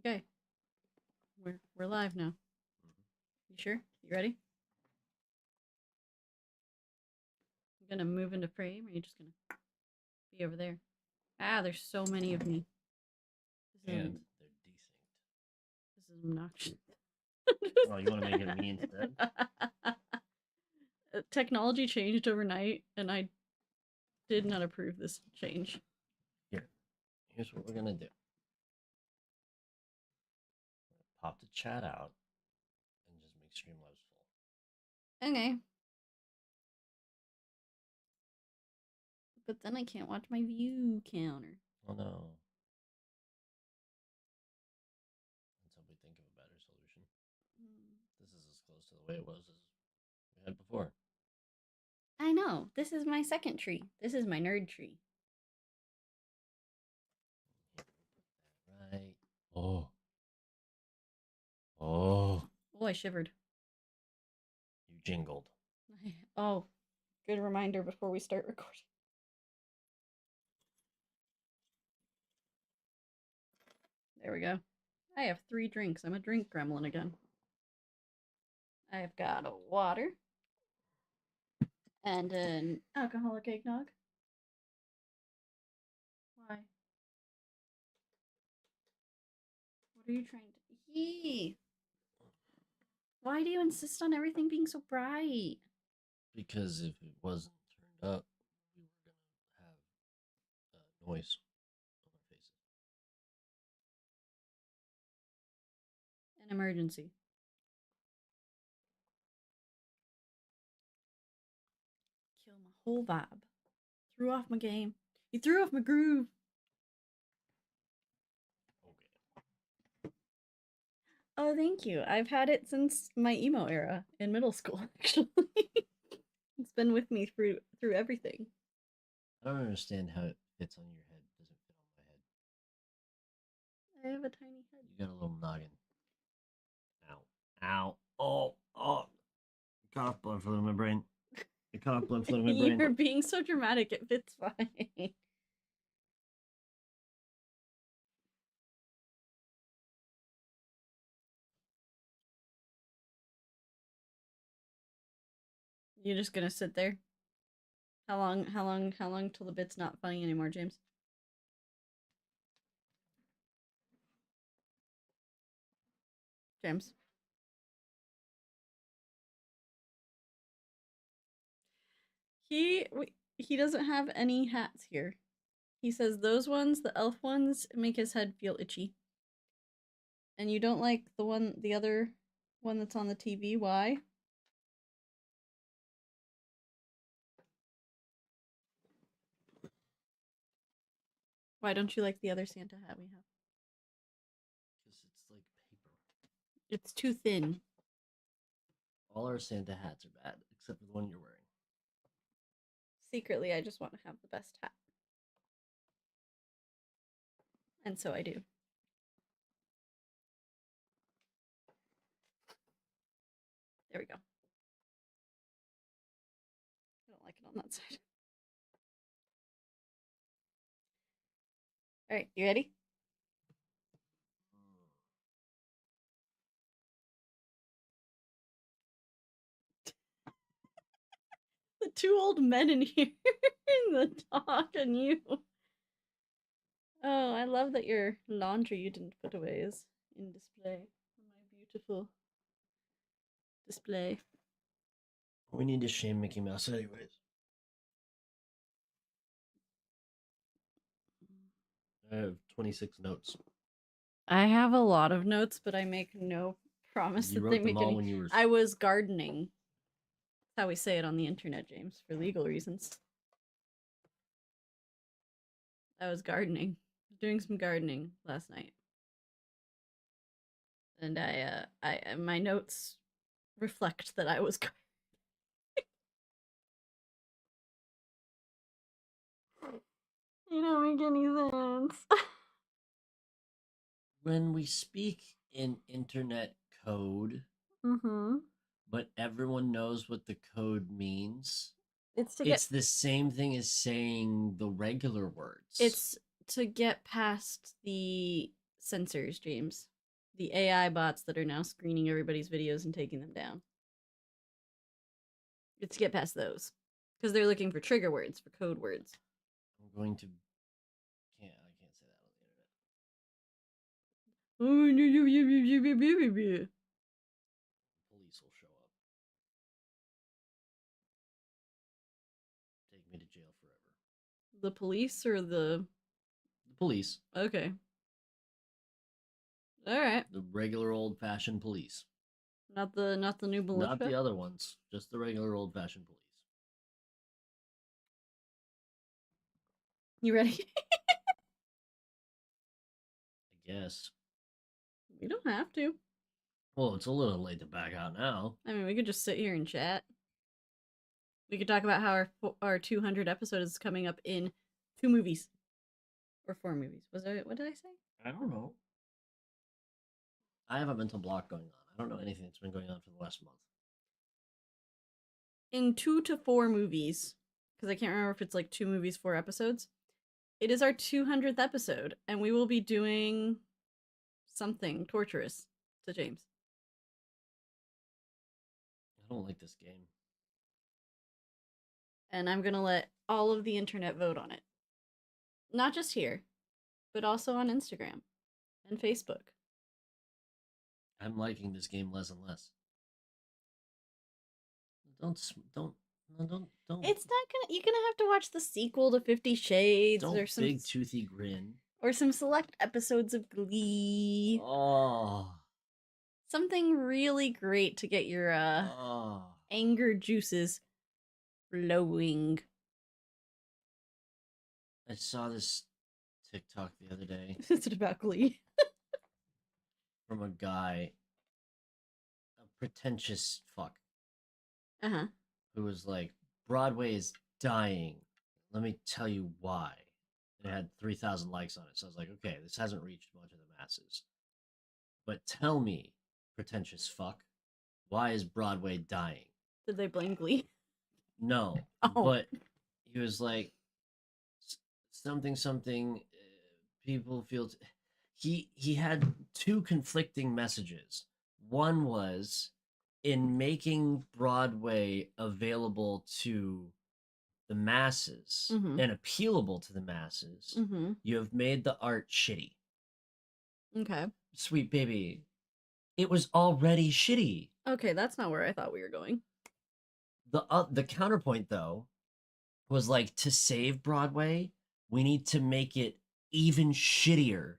Okay. We're live now. You sure? You ready? You gonna move into frame, or are you just gonna be over there? Ah, there's so many of me. And they're desynced. This is obnoxious. Oh, you want to make it me instead? Technology changed overnight, and I did not approve this change. Here's what we're gonna do. Pop the chat out and just make Streamlabs full. Okay. But then I can't watch my view counter. Oh no. Until we think of a better solution. This is as close to the way it was as we had before. I know. This is my second tree. This is my nerd tree. Right. Oh. Oh. Oh, I shivered. You jingled. Oh, good reminder before we start recording. There we go. I have 3 drinks. I'm a drink gremlin again. I've got a water and an alcoholic eggnog. Why? What are you trying to... Yee! Why do you insist on everything being so bright? Because if it wasn't turned up, we were going to have noise on our faces. An emergency. Kill my whole vibe. Threw off my game. You threw off my groove. Okay. Oh, thank you. I've had it since my emo era in middle school, actually. It's been with me through everything. I don't understand how it fits on your head. Doesn't fit on my head. I have a tiny head. You got a little noggin. Ow. Ow. Oh. Oh. It cut off blood flow to my brain. It cut off blood flow to my brain. You're being so dramatic. It fits fine. You're just gonna sit there? How long till the bit's not funny anymore, James? James? He doesn't have any hats here. He says those ones, the elf ones, make his head feel itchy. And you don't like the other one that's on the TV, why? Why don't you like the other Santa hat we have? Because it's like paper. It's too thin. All our Santa hats are bad, except for the one you're wearing. Secretly, I just want to have the best hat. And so I do. There we go. I don't like it on that side. All right, you ready? The 2 old men in here, the dog and you. Oh, I love that your laundry you didn't put away is in display on my beautiful display. We need to shame Mickey Mouse anyways. I have 26 notes. I have a lot of notes, but I make no promise You that wrote they them make all any. when you were... I was gardening. That's how we say it on the internet, James, for legal reasons. I was gardening. Doing some gardening last night. And my notes reflect that I was gardening. You don't make any sense. When we speak in internet code, but everyone knows what the code means, it's the same thing as saying the regular words. It's to get past the censors, James. the AI bots that are now screening everybody's videos and taking them down. It's to get past those. Because they're looking for trigger words, for code words. I'm going to... I can't say that on the internet. Police will show up. Take me to jail forever. The police or the... The police. Okay. Alright. The regular old-fashioned police. Not the new militia? Not the other ones. Just the regular old-fashioned police. You ready? I guess. We don't have to. Well, it's a little late to back out now. I mean, we could just sit here and chat. We could talk about how our 200 episode is coming up in 2 movies. Or 4 movies. What did I say? I don't know. I have a mental block going on. I don't know anything that's been going on for the last month. In 2 to 4 movies, because I can't remember if it's like 2 movies, 4 episodes, it is our 200th episode, and we will be doing something torturous to James. I don't like this game. And I'm going to let all of the internet vote on it. Not just here, but also on Instagram and Facebook. I'm liking this game less and less. Don't. It's not gonna. You're gonna have to watch the sequel to 50 Shades or some big toothy grin or some select episodes of Glee. Oh, something really great to get your anger juices flowing. I saw this TikTok the other day. Is it about Glee? From a guy, a pretentious fuck. Who was like, Broadway is dying. Let me tell you why. And it had 3,000 likes on it. So I was like, okay, this hasn't reached much of the masses. But tell me, pretentious fuck, why is Broadway dying? Did they blame Glee? No. Oh. But he was like, something, people feel... He had 2 conflicting messages. One was, in making Broadway available to the masses and appealable to the masses, you have made the art shitty. Okay. Sweet baby, it was already shitty. Okay, that's not where I thought we were going. The counterpoint, though, was like, to save Broadway, we need to make it even shittier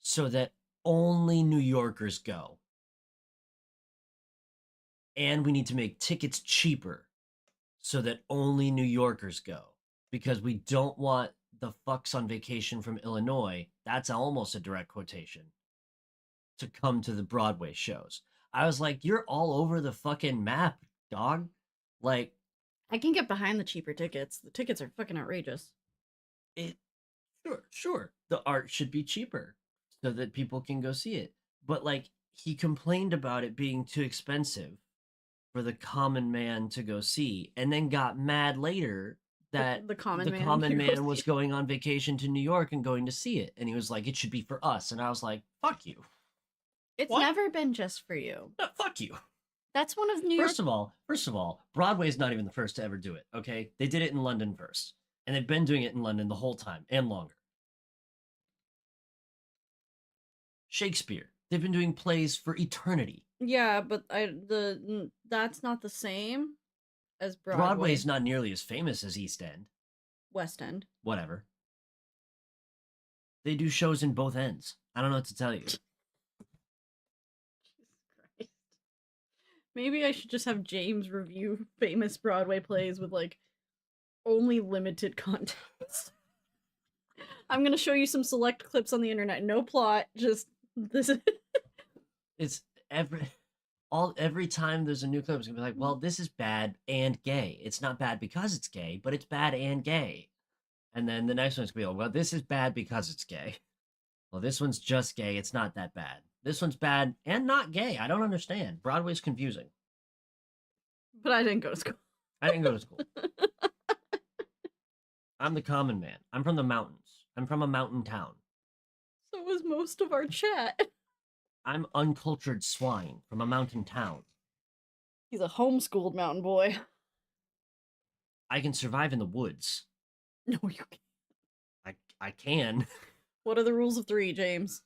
so that only New Yorkers go. And we need to make tickets cheaper so that only New Yorkers go. Because we don't want the fucks on vacation from Illinois, that's almost a direct quotation, to come to the Broadway shows. I was like, you're all over the fucking map, dog. Like, I can get behind the cheaper tickets. The tickets are fucking outrageous. Sure. The art should be cheaper so that people can go see it. But like, he complained about it being too expensive for the common man to go see, and then got mad later that the common man was going on vacation to New York and going to see it. And he was like, it should be for us. And I was like, fuck you. It's never been just for you. No, fuck you. That's one of New York. First of all, Broadway's not even the first to ever do it, okay? They did it in London first. And they've been doing it in London the whole time, and longer. Shakespeare. They've been doing plays for eternity. Yeah, but that's not the same as Broadway. Broadway's not nearly as famous as East End. West End. Whatever. They do shows in both ends. I don't know what to tell you. Jesus Christ. Maybe I should just have James review famous Broadway plays with, like, only limited context. I'm gonna show you some select clips on the internet. No plot, just this. It's every time there's a new clip, it's gonna be like, well, this is bad and gay. It's not bad because it's gay, but it's bad and gay. And then the next one's gonna be, like, well, this is bad because it's gay. Well, this one's just gay. It's not that bad. This one's bad and not gay. I don't understand. Broadway's confusing. But I didn't go to school. I didn't go to school. I'm the common man. I'm from the mountains. I'm from a mountain town. So was most of our chat. I'm uncultured swine from a mountain town. He's a homeschooled mountain boy. I can survive in the woods. No, you can't. I can. What are the rules of 3, James?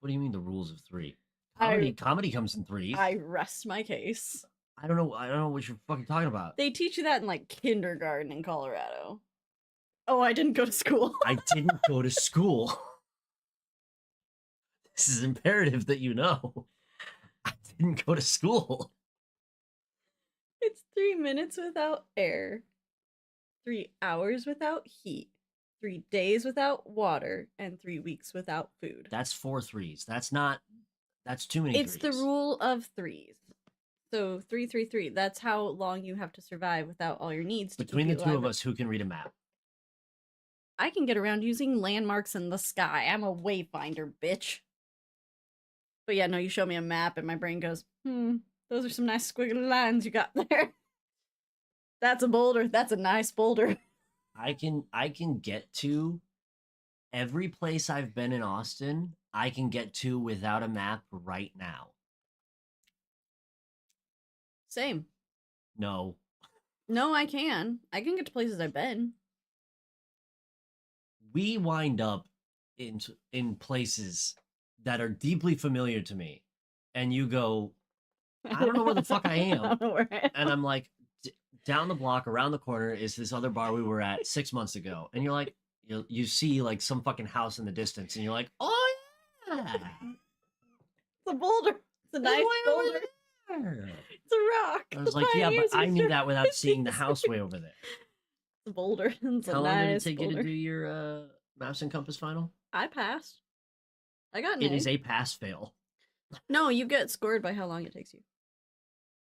What do you mean the rules of 3? Comedy comes in 3s. I rest my case. I don't know what you're fucking talking about. They teach you that in like kindergarten in Colorado. Oh, I didn't go to school. I didn't go to school. This is imperative that you know. I didn't go to school. It's 3 minutes without air, 3 hours without heat, 3 days without water, and 3 weeks without food. That's 4 3s. That's too many It's 3s. the rule of 3s. So 3, 3, 3. That's how long you have to survive without all your needs. Between the two of us, who can read a map? I can get around using landmarks in the sky. I'm a wayfinder, bitch. But yeah, no, you show me a map and my brain goes, those are some nice squiggly lines you got there. That's a boulder. That's a nice boulder. I can get to every place I've been in Austin. I can get to without a map right now. Same. No. No, I can. I can get to places I've been. We wind up in places that are deeply familiar to me, and you go, I don't know where the fuck I am. I don't know where I am. And I'm like, down the block, around the corner is this other bar we were at 6 months ago. And you're like, you see like some fucking house in the distance, and you're like, oh yeah, it's a boulder. It's a nice boulder. It's a rock. I was like, yeah, but I knew that without seeing the house way over there. It's a boulder. It's a How long did it nice take boulder. you to do your Maps and Compass final? I passed. I got an It A. is a pass-fail. No, you get scored by how long it takes you.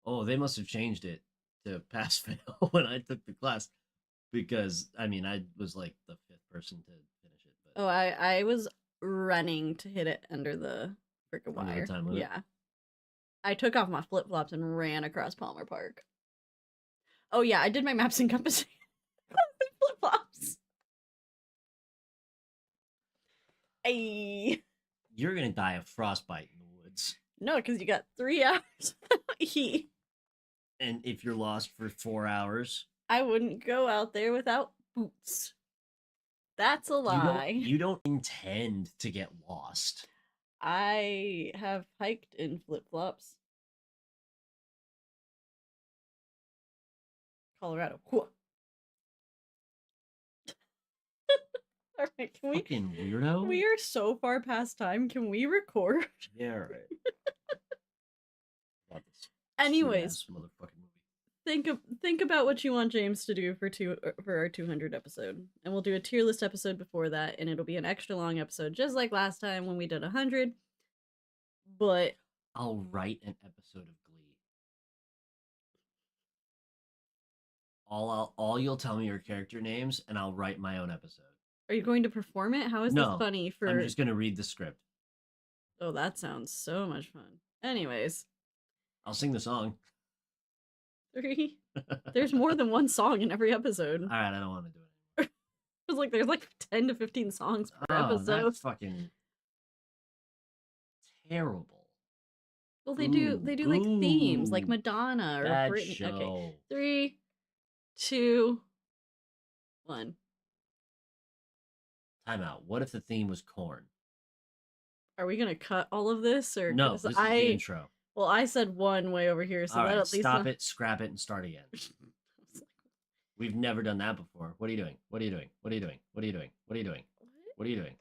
Oh, they must have changed it to pass-fail when I took the class. Because, I mean, I was like the 5th person to finish it. But... Oh, I was running to hit it under the freaking wire. Time limit? Yeah. I took off my flip-flops and ran across Palmer Park. Oh yeah, I did my Maps and Compass flip-flops. Ay. You're gonna die of frostbite in the woods. No, because you got 3 hours without heat. And if you're lost for 4 hours... I wouldn't go out there without boots. That's a lie. You don't intend to get lost. I have hiked in flip-flops. Colorado. Cool. All right, can we? Fucking weirdo. We are so far past time. Can we record? Yeah, right. Anyways, think about what you want James to do for our 200 episode, and we'll do a tier list episode before that, and it'll be an extra long episode, just like last time when we did 100. But I'll write an episode of Glee. All you'll tell me are character names, and I'll write my own episode. Are you going to perform it? How is this funny for... I'm just going to read the script. Oh, that sounds so much fun. Anyways. I'll sing the song. 3. There's more than one song in every episode. All right, I don't want to do it anymore. There's like 10 to 15 songs per episode. That's fucking terrible. Well, they do like themes, like Madonna or Britney. Show. Okay. 3, 2, 1. Time out. What if the theme was corn? Are we gonna cut all of this, or no? This is the intro. Well, I said 1 way over here, so all that right, at least stop it, scrap it, and start again. We've never done that before. What are you doing? What are you doing? What are you doing? What are you doing? What are you doing? What are you doing?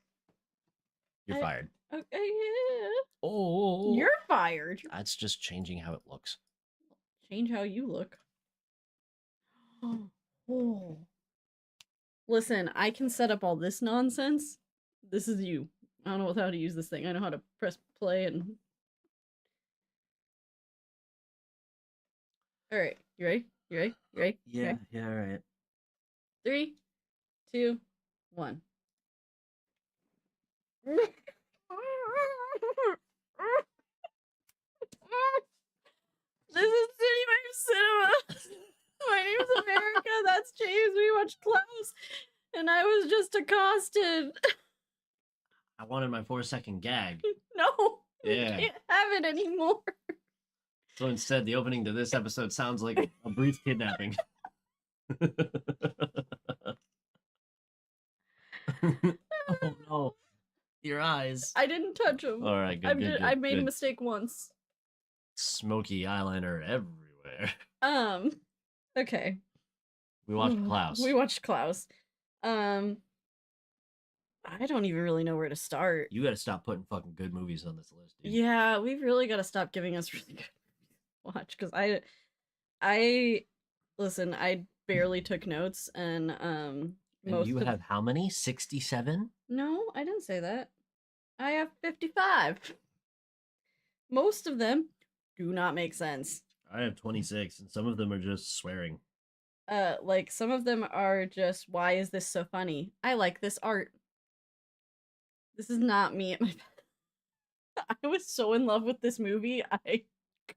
You're fired. Okay. Yeah. Oh. You're fired. That's just changing how it looks. Change how you look. Oh. Listen, I can set up all this nonsense. This is you. I don't know how to use this thing. I know how to press play and... Alright, you ready? You ready? You ready? Yeah, ready? Yeah, alright. 3, 2, 1. This is CityWavesCinema. My name's America. That's James. We watched Klaus, and I was just accosted. I wanted my 4-second gag. No. Yeah. We can't have it anymore. So instead, the opening to this episode sounds like a brief kidnapping. Oh no, your eyes. I didn't touch them. All right, good. I made a mistake once. Smoky eyeliner everywhere. Okay. We watched Klaus. We watched Klaus. I don't even really know where to start. You gotta stop putting fucking good movies on this list, dude. Yeah, we've really gotta stop giving us really good watch, because listen, I barely took notes, and most you have how many? 67? No, I didn't say that. I have 55. Most of them do not make sense. I have 26, and some of them are just swearing. Like, some of them are just, why is this so funny? I like this art. This is not me at my best. I was so in love with this movie, I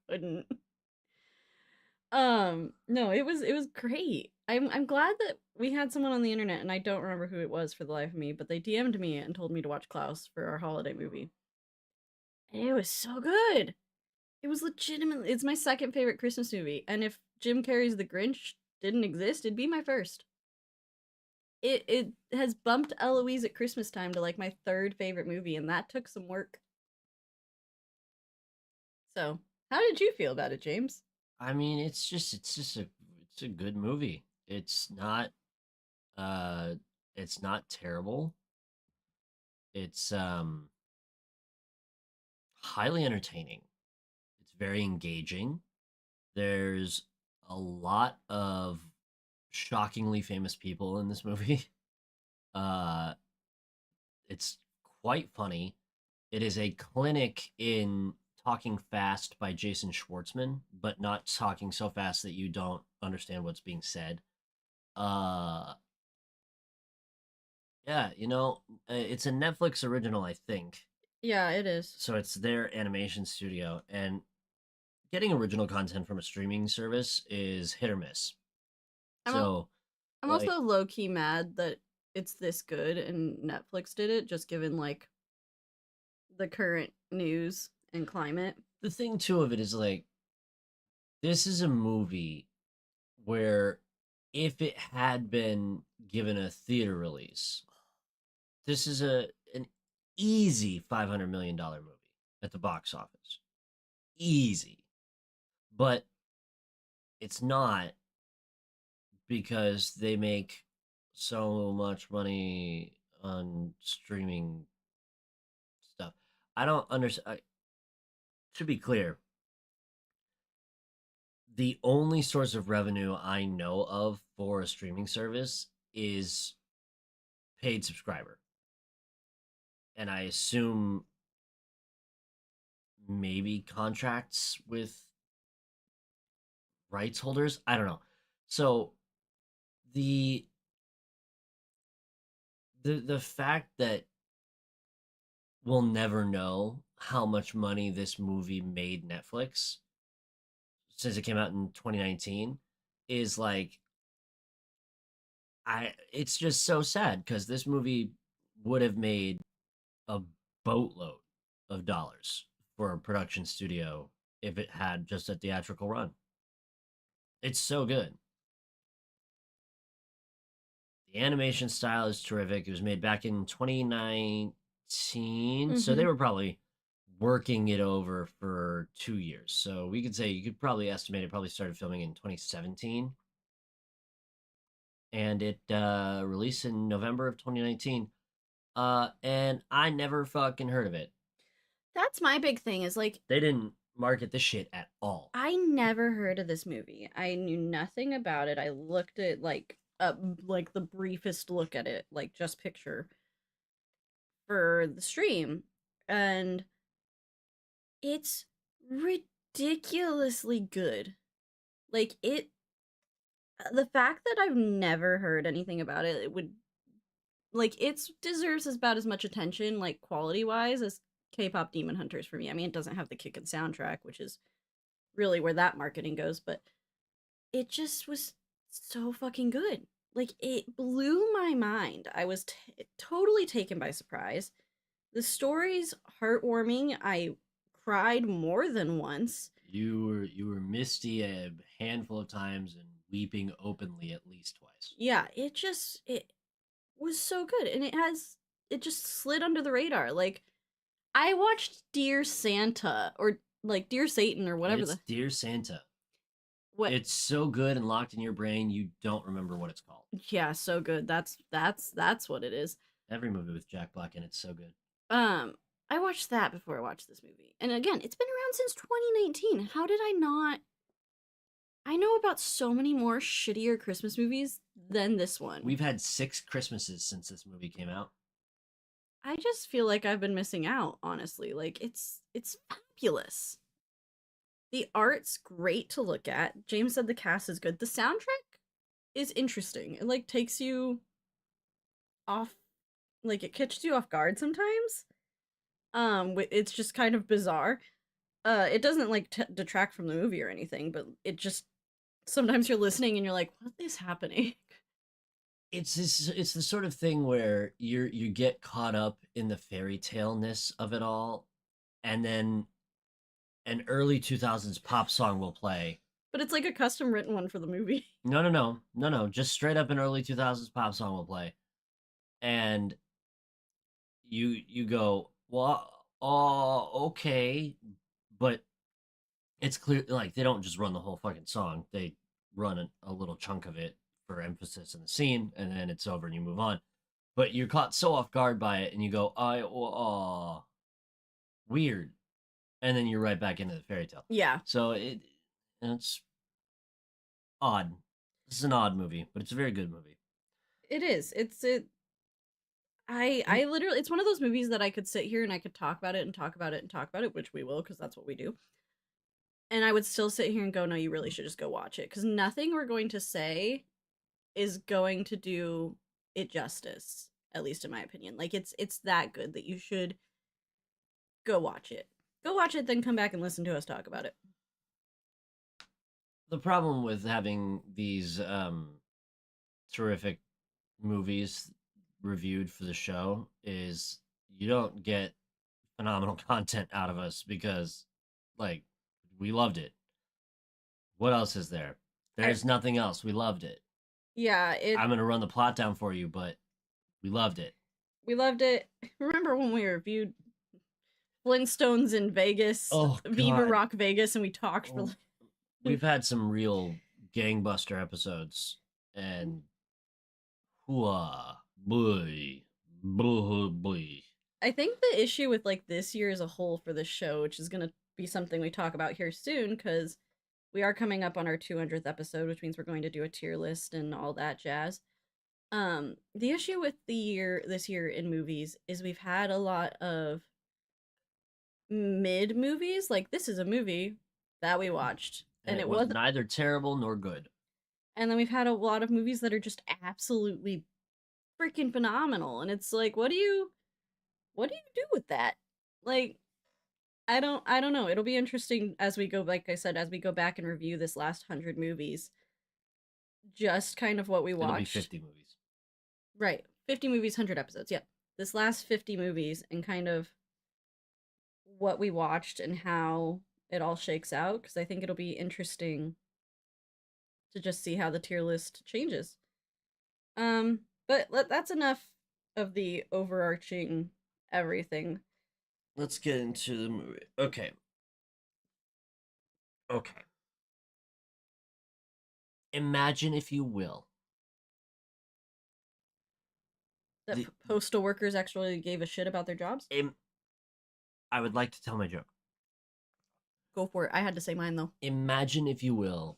couldn't. No, it was great. I'm glad that we had someone on the internet, and I don't remember who it was for the life of me, but they DM'd me and told me to watch Klaus for our holiday movie. And it was so good. It was legitimately, it's my second favorite Christmas movie, and if Jim Carrey's The Grinch didn't exist, it'd be my first. It has bumped Eloise at Christmas time to like my third favorite movie, and that took some work. So, how did you feel about it, James? I mean, it's a good movie. It's not terrible. It's highly entertaining. It's very engaging. There's a lot of shockingly famous people in this movie. It's quite funny. It is a clinic in talking fast by Jason Schwartzman, but not talking so fast that you don't understand what's being said. Yeah, it's a Netflix original, I think. Yeah, it is. So it's their animation studio, and getting original content from a streaming service is hit or miss. I'm also low key mad that it's this good and Netflix did it, just given like the current news and climate. The thing too of it is like, this is a movie where if it had been given a theater release, this is an easy $500 million movie at the box office. Easy. But it's not, because they make so much money on streaming stuff. I don't understand. To be clear, the only source of revenue I know of for a streaming service is paid subscriber. And I assume maybe contracts with rights holders. I don't know. So the fact that we'll never know how much money this movie made Netflix since it came out in 2019 is like, it's just so sad, because this movie would have made a boatload of dollars for a production studio if it had just a theatrical run. It's so good. The animation style is terrific. It was made back in 2019, so they were probably working it over for 2 years. So we could say, you could probably estimate it probably started filming in 2017. And it released in November of 2019. And I never fucking heard of it. That's my big thing, is like, they didn't market this shit at all. I never heard of this movie. I knew nothing about it. I looked at like the briefest look at it, like just picture for the stream, and it's ridiculously good. Like, the fact that I've never heard anything about it, it would, like, it deserves about as much attention, like, quality-wise, as K-pop Demon Hunters for me. I mean, it doesn't have the kickin' soundtrack, which is really where that marketing goes, but it just was so fucking good. Like, it blew my mind. I was totally taken by surprise. The story's heartwarming. I cried more than once. You were misty a handful of times and weeping openly at least twice. Yeah, it was so good, and it just slid under the radar. Like, I watched Dear Santa, or like Dear Satan, or whatever It's the Dear Santa. what. It's so good and locked in your brain you don't remember what it's called. Yeah, so good. That's what it is. Every movie with Jack Black in it's so good. Um, I watched that before I watched this movie, and again, it's been around since 2019. How did I not? I know about so many more shittier Christmas movies than this one. We've had 6 Christmases since this movie came out. I just feel like I've been missing out, honestly. Like, it's fabulous. The art's great to look at. James said the cast is good. The soundtrack is interesting. It like takes you off, like it catches you off guard sometimes. It's just kind of bizarre. It doesn't like detract from the movie or anything, but it just sometimes you're listening and you're like, what is happening? It's the sort of thing where you get caught up in the fairy tale-ness of it all, and then an early 2000s pop song will play. But it's like a custom written one for the movie. No. Just straight up an early 2000s pop song will play, and you go, well, okay, but it's clear like they don't just run the whole fucking song. They run a little chunk of it for emphasis in the scene, and then it's over and you move on. But you're caught so off guard by it, and you go, weird, and then you're right back into the fairy tale. Yeah. So it's odd. This is an odd movie, but it's a very good movie. It is. I literally, it's one of those movies that I could sit here and I could talk about it and talk about it and talk about it, which we will because that's what we do. And I would still sit here and go, no, you really should just go watch it, because nothing we're going to say is going to do it justice, at least in my opinion. Like, it's that good that you should go watch it. Go watch it, then come back and listen to us talk about it. The problem with having these terrific movies reviewed for the show is you don't get phenomenal content out of us because, like, we loved it. What else is there? There's nothing else. We loved it. Yeah, I'm gonna run the plot down for you, but we loved it. We loved it. Remember when we reviewed Flintstones in Vegas, Viva Rock Vegas, and we talked for like... We've had some real gangbuster episodes, and boy. I think the issue with like this year as a whole for this show, which is gonna be something we talk about here soon, because we are coming up on our 200th episode, which means we're going to do a tier list and all that jazz. The issue with this year in movies is we've had a lot of mid movies. Like, this is a movie that we watched, and it was neither terrible nor good. And then we've had a lot of movies that are just absolutely freaking phenomenal, and it's like, what do you do with that? Like, I don't know. It'll be interesting as we go, like I said, as we go back and review this last 100 movies, just kind of what we watched. It'll be 50 movies. Right. 50 movies, 100 episodes. Yep. This last 50 movies and kind of what we watched and how it all shakes out, because I think it'll be interesting to just see how the tier list changes. But that's enough of the overarching everything. Let's get into the movie. Okay. Imagine, if you will, that postal workers actually gave a shit about their jobs. I would like to tell my joke. Go for it. I had to say mine, though. Imagine, if you will,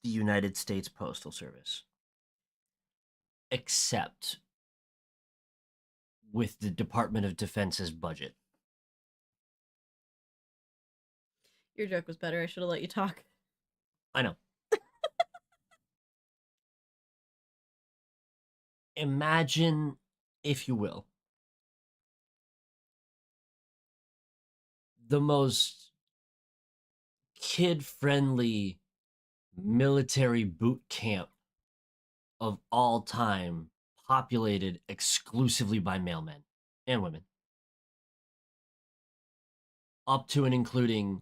the United States Postal Service, except with the Department of Defense's budget. Your joke was better. I should have let you talk. I know. Imagine, if you will, the most kid-friendly military boot camp of all time, populated exclusively by male men and women. up to and including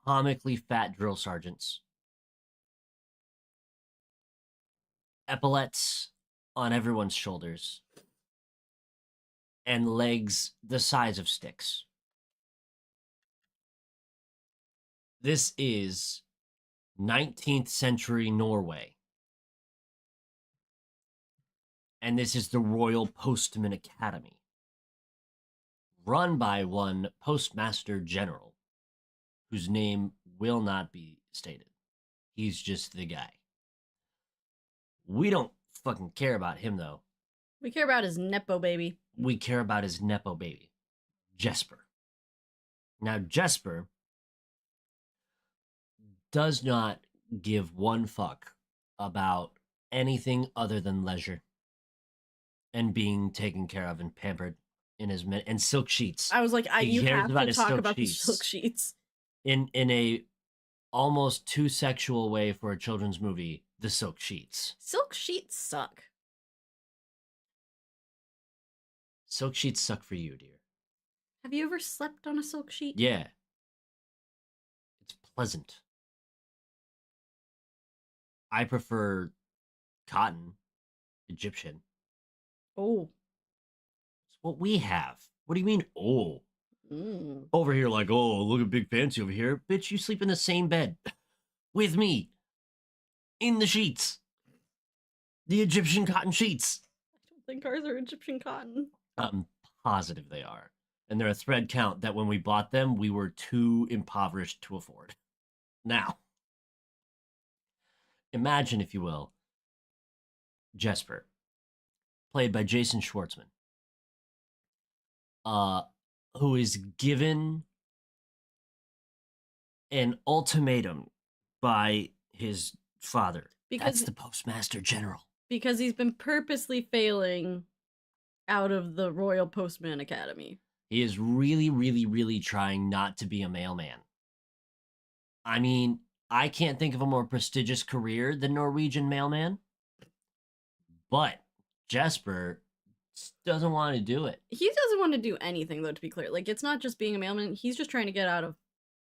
comically fat drill sergeants, epaulets on everyone's shoulders, and legs the size of sticks. This is 19th century Norway. And this is the Royal Postman Academy, run by one Postmaster General, whose name will not be stated. He's just the guy. We don't fucking care about him, though. We care about his Nepo baby. We care about his Nepo baby, Jesper. Now, Jesper does not give one fuck about anything other than leisure and being taken care of and pampered in his and silk sheets. I was like, you have to talk about the silk sheets. In a almost too sexual way for a children's movie, the silk sheets. Silk sheets suck. Silk sheets suck for you, dear. Have you ever slept on a silk sheet? Yeah. It's pleasant. I prefer cotton, Egyptian. Oh. It's what we have. What do you mean, oh? Over here, like, oh, look at big fancy over here. Bitch, you sleep in the same bed with me. In the sheets. The Egyptian cotton sheets. I don't think ours are Egyptian cotton. I'm positive they are. And they're a thread count that when we bought them, we were too impoverished to afford. Now, imagine, if you will, Jesper, played by Jason Schwartzman, who is given an ultimatum by his father. That's the Postmaster General. Because he's been purposely failing out of the Royal Postman Academy. He is really, really, really trying not to be a mailman. I mean, I can't think of a more prestigious career than Norwegian mailman. But Jesper doesn't want to do it. He doesn't want to do anything, though, to be clear. Like, it's not just being a mailman. He's just trying to get out of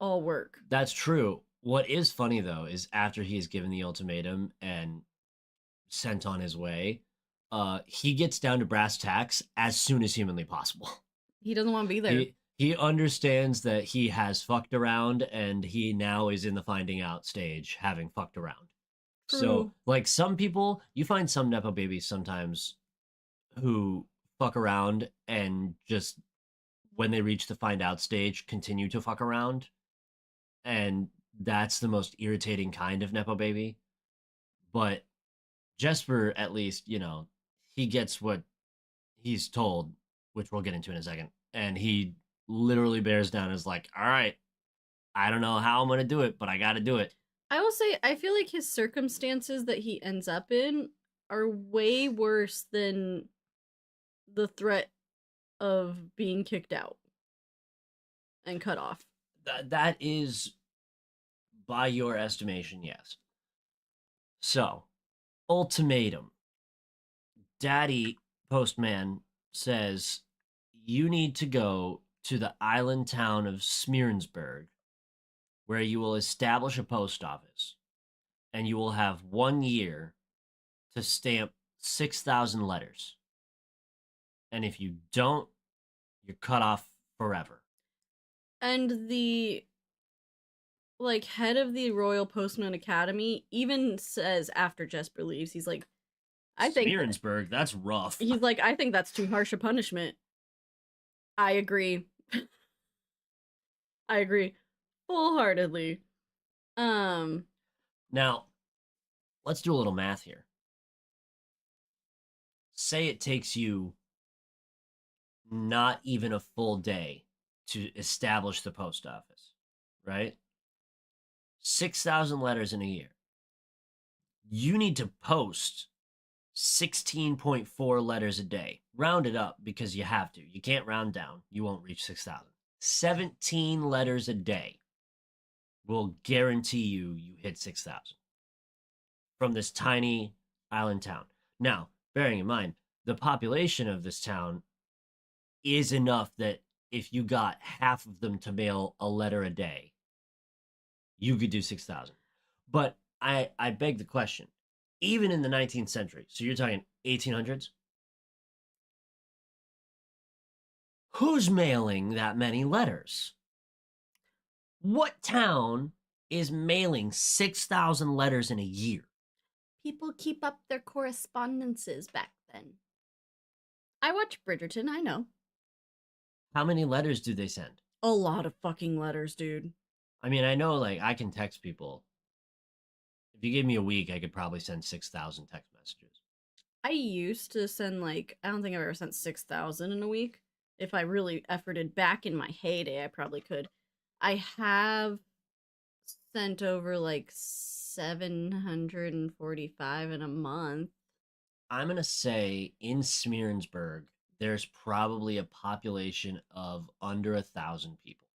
all work. That's true. What is funny, though, is after he's given the ultimatum and sent on his way, he gets down to brass tacks as soon as humanly possible. He doesn't want to be there. He understands that he has fucked around, and he now is in the finding out stage, having fucked around. True. So, like, some people, you find some Nepo babies sometimes who fuck around and just, when they reach the find out stage, continue to fuck around. And that's the most irritating kind of Nepo baby. But Jesper, at least, you know, he gets what he's told, which we'll get into in a second. And he literally bears down and is like, all right, I don't know how I'm going to do it, but I got to do it. I will say, I feel like his circumstances that he ends up in are way worse than the threat of being kicked out and cut off. That is, by your estimation, yes. So, ultimatum. Daddy Postman says, you need to go to the island town of Smearensburg, where you will establish a post office, and you will have 1 year to stamp 6,000 letters. And if you don't, you're cut off forever. And the, like, head of the Royal Postman Academy even says after Jesper leaves, he's like, I think Smearensburg, that's rough. He's like, I think that's too harsh a punishment. I agree. I agree wholeheartedly. Now, let's do a little math here. Say it takes you not even a full day to establish the post office, right? 6,000 letters in a year. You need to post 16.4 letters a day. Round it up because you have to. You can't round down. You won't reach 6,000. 17 letters a day will guarantee you hit 6,000 from this tiny island town. Now, bearing in mind, the population of this town is enough that if you got half of them to mail a letter a day, you could do 6,000. But I beg the question, even in the 19th century, so you're talking 1800s, who's mailing that many letters? What town is mailing 6,000 letters in a year? People keep up their correspondences back then. I watch Bridgerton, I know. How many letters do they send? A lot of fucking letters, dude. I mean, I know, like, I can text people. If you gave me a week, I could probably send 6,000 text messages. I used to send, like, I don't think I've ever sent 6,000 in a week. If I really efforted back in my heyday, I probably could. I have sent over, like, 745 in a month. I'm going to say in Smearensburg, there's probably a population of under 1,000 people.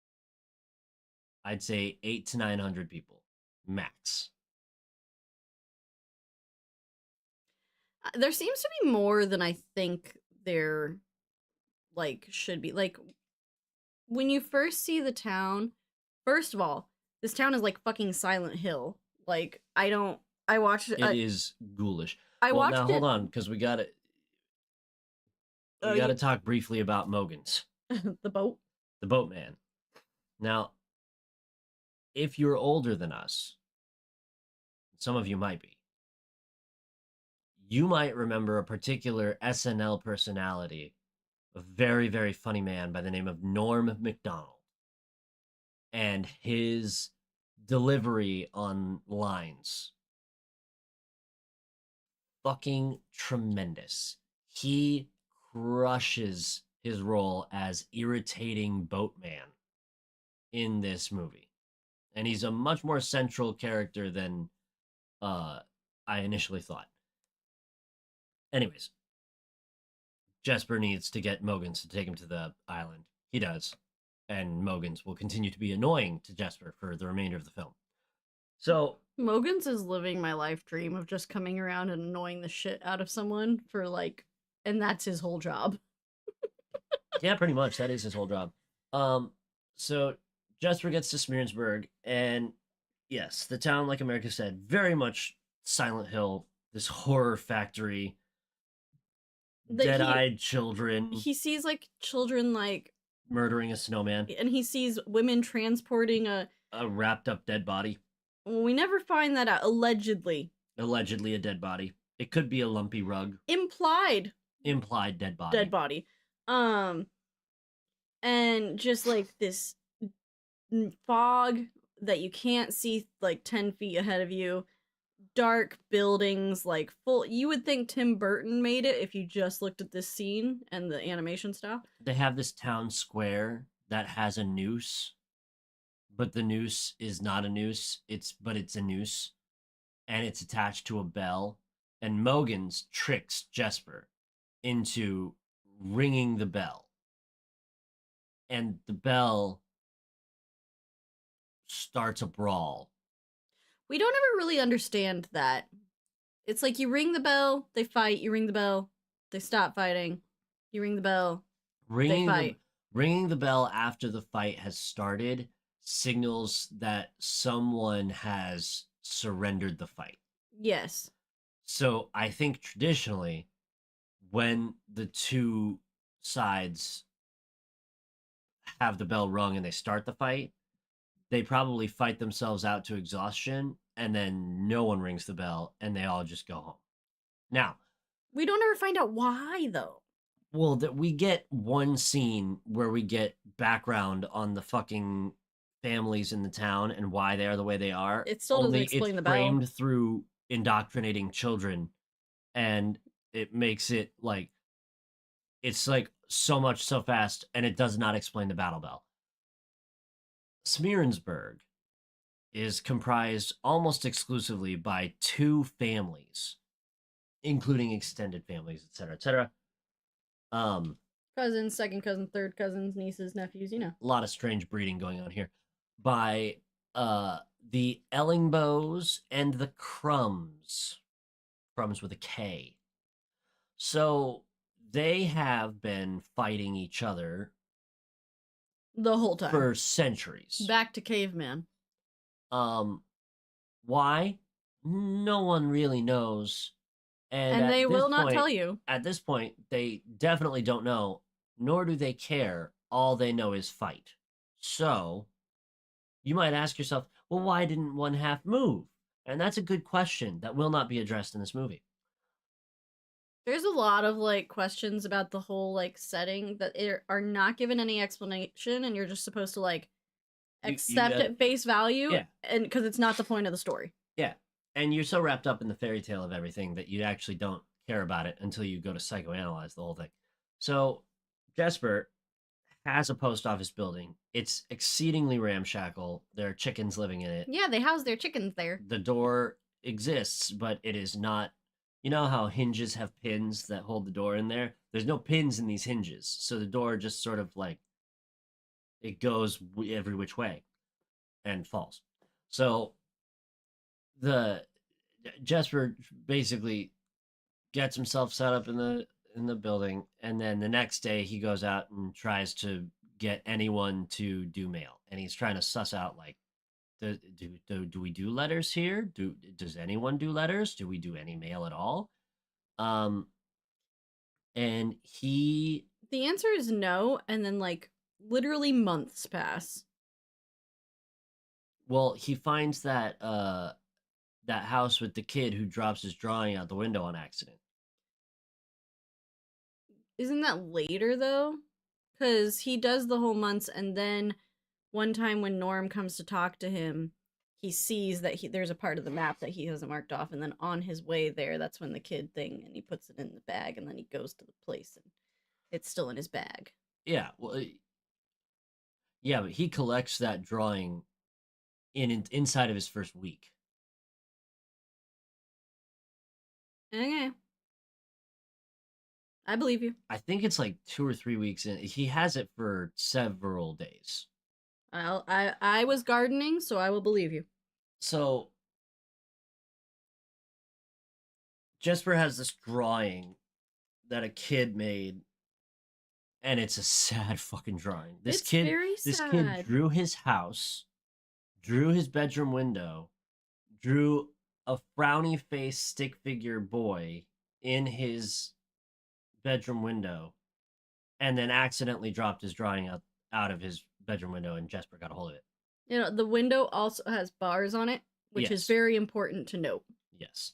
I'd say 800 to 900 people, max. There seems to be more than I think there, like, should be. Like, when you first see the town, first of all, this town is like fucking Silent Hill. Like, I watched it. It is ghoulish. I well, watched now it. hold on, because we got to talk briefly about Mogan's. The boat? The boatman. Now, if you're older than us, some of you might be, you might remember a particular SNL personality, a very, very funny man by the name of Norm Macdonald, and his delivery on lines. Fucking tremendous. He crushes his role as irritating boatman in this movie. And he's a much more central character than I initially thought. Anyways, Jesper needs to get Mogans to take him to the island. He does. And Mogans will continue to be annoying to Jesper for the remainder of the film. So Mogans is living my life dream of just coming around and annoying the shit out of someone for, like, and that's his whole job. Yeah, pretty much. That is his whole job. So Jesper gets to Smearensburg, and yes, the town, like America said, very much Silent Hill, this horror factory, dead-eyed children. He sees, like, children, like, murdering a snowman, and he sees women transporting a wrapped up dead body. Well, we never find that out. Allegedly a dead body. It could be a lumpy rug. Implied dead body. And just like this fog that you can't see like 10 feet ahead of you, dark buildings, like full. You would think Tim Burton made it if you just looked at this scene and the animation style. They have this town square that has a noose, but the noose is not a noose. It's a noose, and it's attached to a bell. And Mogans tricks Jesper into ringing the bell, and the bell starts a brawl. We don't ever really understand that. It's like you ring the bell, they fight. You ring the bell, they stop fighting. You ring the bell, they fight. Ringing the bell after the fight has started signals that someone has surrendered the fight. Yes. So I think traditionally, when the two sides have the bell rung and they start the fight, they probably fight themselves out to exhaustion, and then no one rings the bell and they all just go home. Now, we don't ever find out why, though. Well, that we get one scene where we get background on the fucking families in the town and why they are the way they are. It still doesn't explain the bell. It's framed through indoctrinating children, and it makes it like it's like so much so fast, and it does not explain the battle bell. Smearensburg is comprised almost exclusively by two families, including extended families, etc., etc. Cousins, second cousin, third cousins, nieces, nephews, you know. A lot of strange breeding going on here. By the Ellingbows and the Crumbs. Crumbs with a K. So they have been fighting each other The whole time. For centuries. Back to caveman. Why? No one really knows. And they will not tell you. At this point, they definitely don't know, nor do they care. All they know is fight. So, you might ask yourself, well, why didn't one half move? And that's a good question that will not be addressed in this movie. There's a lot of like questions about the whole like setting that are not given any explanation, and you're just supposed to like accept at face value, and because it's not the point of the story. Yeah, and you're so wrapped up in the fairy tale of everything that you actually don't care about it until you go to psychoanalyze the whole thing. So Jesper has a post office building. It's exceedingly ramshackle. There are chickens living in it. Yeah, they house their chickens there. The door exists, but it is not. You know how hinges have pins that hold the door in there? There's no pins in these hinges. So the door just sort of like, it goes every which way and falls. So the Jesper basically gets himself set up in the building, and then the next day he goes out and tries to get anyone to do mail, and he's trying to suss out like, do we do letters here? Does anyone do letters? Do we do any mail at all? And the answer is no, and then like literally months pass. Well, he finds that that house with the kid who drops his drawing out the window on accident. Isn't that later though? Because he does the whole months, and then one time when Norm comes to talk to him, he sees that there's a part of the map that he hasn't marked off, and then on his way there, that's when the kid thing, and he puts it in the bag, and then he goes to the place, and it's still in his bag. Yeah, well, yeah, but he collects that drawing inside of his first week. Okay. I believe you. I think it's like 2 or 3 weeks in. He has it for several days. I was gardening, so I will believe you. So Jesper has this drawing that a kid made, and it's a sad fucking drawing. This kid drew his house, drew his bedroom window, drew a frowny face stick figure boy in his bedroom window, and then accidentally dropped his drawing out of his bedroom window, and Jesper got a hold of it. You know, the window also has bars on it, which is very important to note. Yes.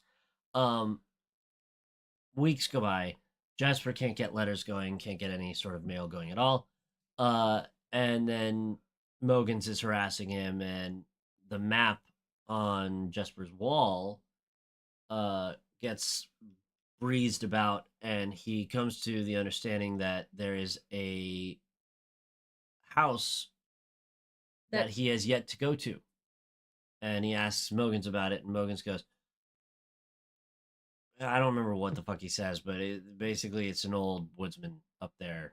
Weeks go by. Jesper can't get letters going, can't get any sort of mail going at all. And then Mogans is harassing him, and the map on Jesper's wall gets breezed about, and he comes to the understanding that there is a house that he has yet to go to. And he asks Mogans about it, and Mogans goes, I don't remember what the fuck he says, but basically it's an old woodsman up there.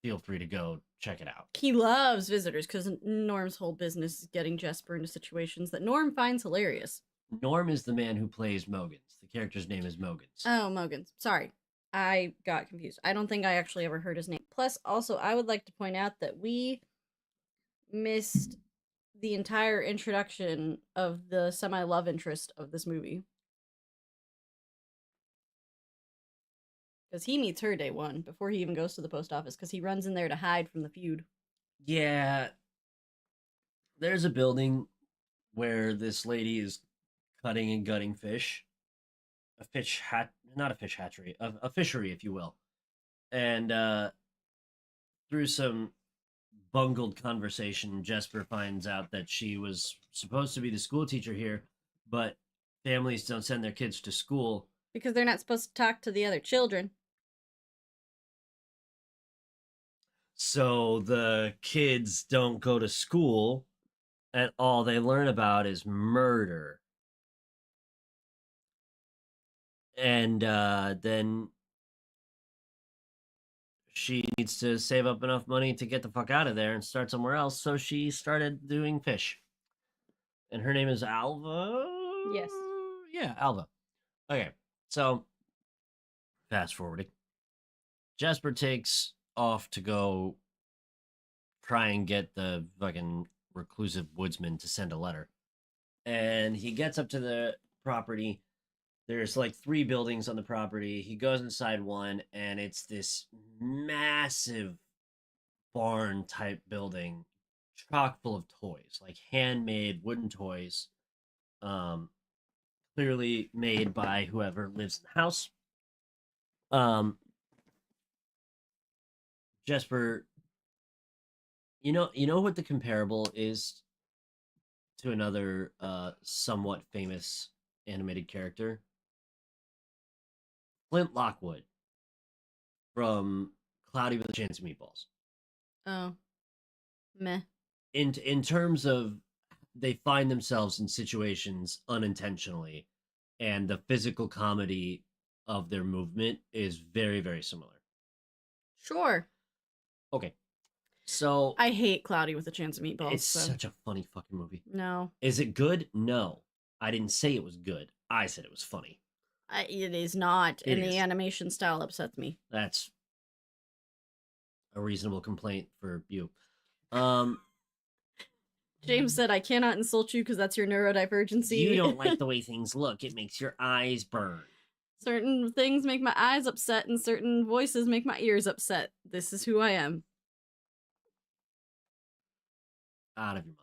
Feel free to go check it out. He loves visitors because Norm's whole business is getting Jesper into situations that Norm finds hilarious. Norm is the man who plays Mogans. The character's name is Mogans. Oh, Mogans. Sorry. I got confused. I don't think I actually ever heard his name. Plus, also, I would like to point out that we missed the entire introduction of the semi-love interest of this movie. Because he meets her day one before he even goes to the post office, because he runs in there to hide from the feud. Yeah. There's a building where this lady is cutting and gutting fish. Not a fish hatchery, a fishery, if you will. And through some bungled conversation, Jesper finds out that she was supposed to be the school teacher here, but families don't send their kids to school because they're not supposed to talk to the other children. So the kids don't go to school, and all they learn about is murder. And then she needs to save up enough money to get the fuck out of there and start somewhere else, so she started doing fish. And her name is Alva? Yes. Yeah, Alva. Okay, so fast forwarding. Jesper takes off to go try and get the fucking reclusive woodsman to send a letter. And he gets up to the property. There's like 3 buildings on the property. He goes inside one, and it's this massive barn type building, chock full of toys, like handmade wooden toys, um, clearly made by whoever lives in the house. Jesper, you know what the comparable is to another somewhat famous animated character? Flint Lockwood from Cloudy with a Chance of Meatballs. Oh, meh. In terms of they find themselves in situations unintentionally, and the physical comedy of their movement is very, very similar. Sure. Okay. So I hate Cloudy with a Chance of Meatballs. it's such a funny fucking movie. No. Is it good? No. I didn't say it was good. I said it was funny. It is not, and the animation style upsets me. That's a reasonable complaint for you. James said, I cannot insult you because that's your neurodivergency. You don't like the way things look. It makes your eyes burn. Certain things make my eyes upset, and certain voices make my ears upset. This is who I am. Out of your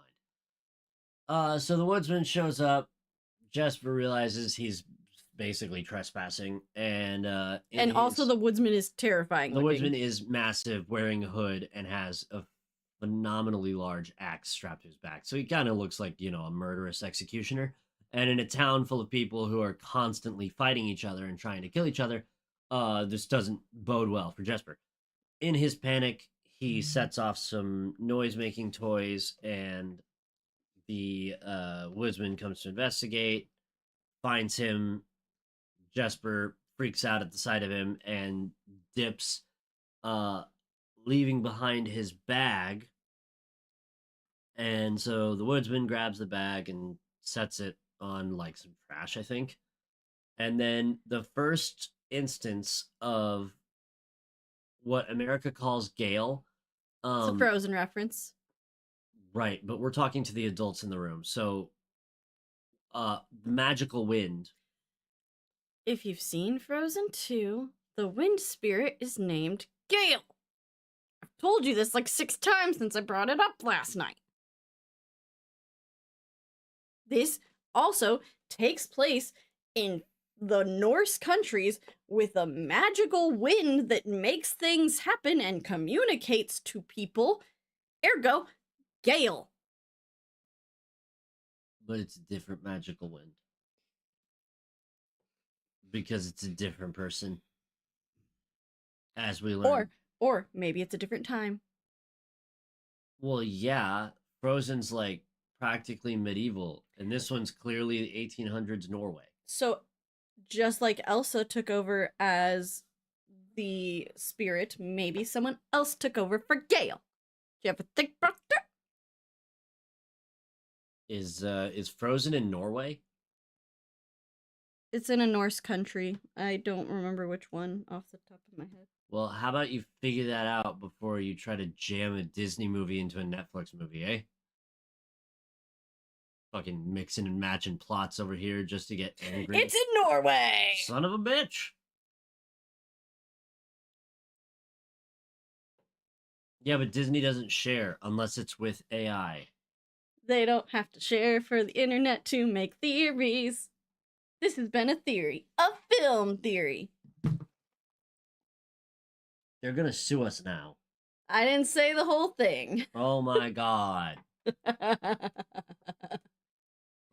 mind. So the woodsman shows up. Jesper realizes he's basically trespassing, and also the woodsman is terrifying. The woodsman is massive, wearing a hood, and has a phenomenally large axe strapped to his back. So he kind of looks like, a murderous executioner. And in a town full of people who are constantly fighting each other and trying to kill each other, this doesn't bode well for Jesper. In his panic, he sets off some noise-making toys, and the woodsman comes to investigate, finds him. Jesper freaks out at the sight of him and dips, leaving behind his bag. And so the woodsman grabs the bag and sets it on like some trash, I think. And then the first instance of what America calls gale. It's a Frozen reference. Right, but we're talking to the adults in the room. So magical wind. If you've seen Frozen 2, the wind spirit is named Gale. I've told you this like 6 times since I brought it up last night. This also takes place in the Norse countries with a magical wind that makes things happen and communicates to people. Ergo, Gale. But it's a different magical wind. Because it's a different person. As we learn. Or maybe it's a different time. Well, yeah. Frozen's like practically medieval. And this one's clearly 1800s Norway. So, just like Elsa took over as the spirit, maybe someone else took over for Gale. Do you ever think about that? Is Frozen in Norway? It's in a Norse country. I don't remember which one off the top of my head. Well, how about you figure that out before you try to jam a Disney movie into a Netflix movie, eh? Fucking mixing and matching plots over here just to get angry. It's in Norway! Son of a bitch! Yeah, but Disney doesn't share unless it's with AI. They don't have to share for the internet to make theories. This has been a theory. A film theory. They're gonna sue us now. I didn't say the whole thing. Oh my god.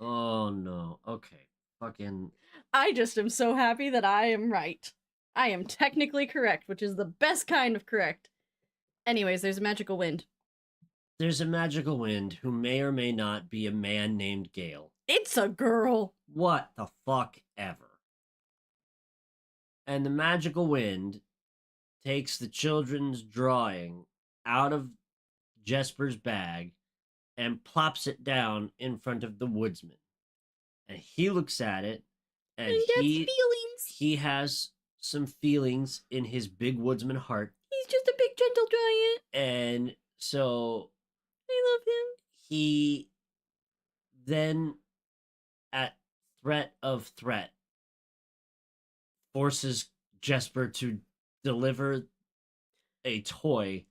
Oh no. Okay. Fucking. I just am so happy that I am right. I am technically correct, which is the best kind of correct. Anyways, there's a magical wind. There's a magical wind who may or may not be a man named Gale. It's a girl. What the fuck ever. And the magical wind takes the children's drawing out of Jesper's bag and plops it down in front of the woodsman. And he looks at it, and he has some feelings in his big woodsman heart. He's just a big gentle giant. And So I love him. He then, at threat of threat, forces Jesper to deliver a toy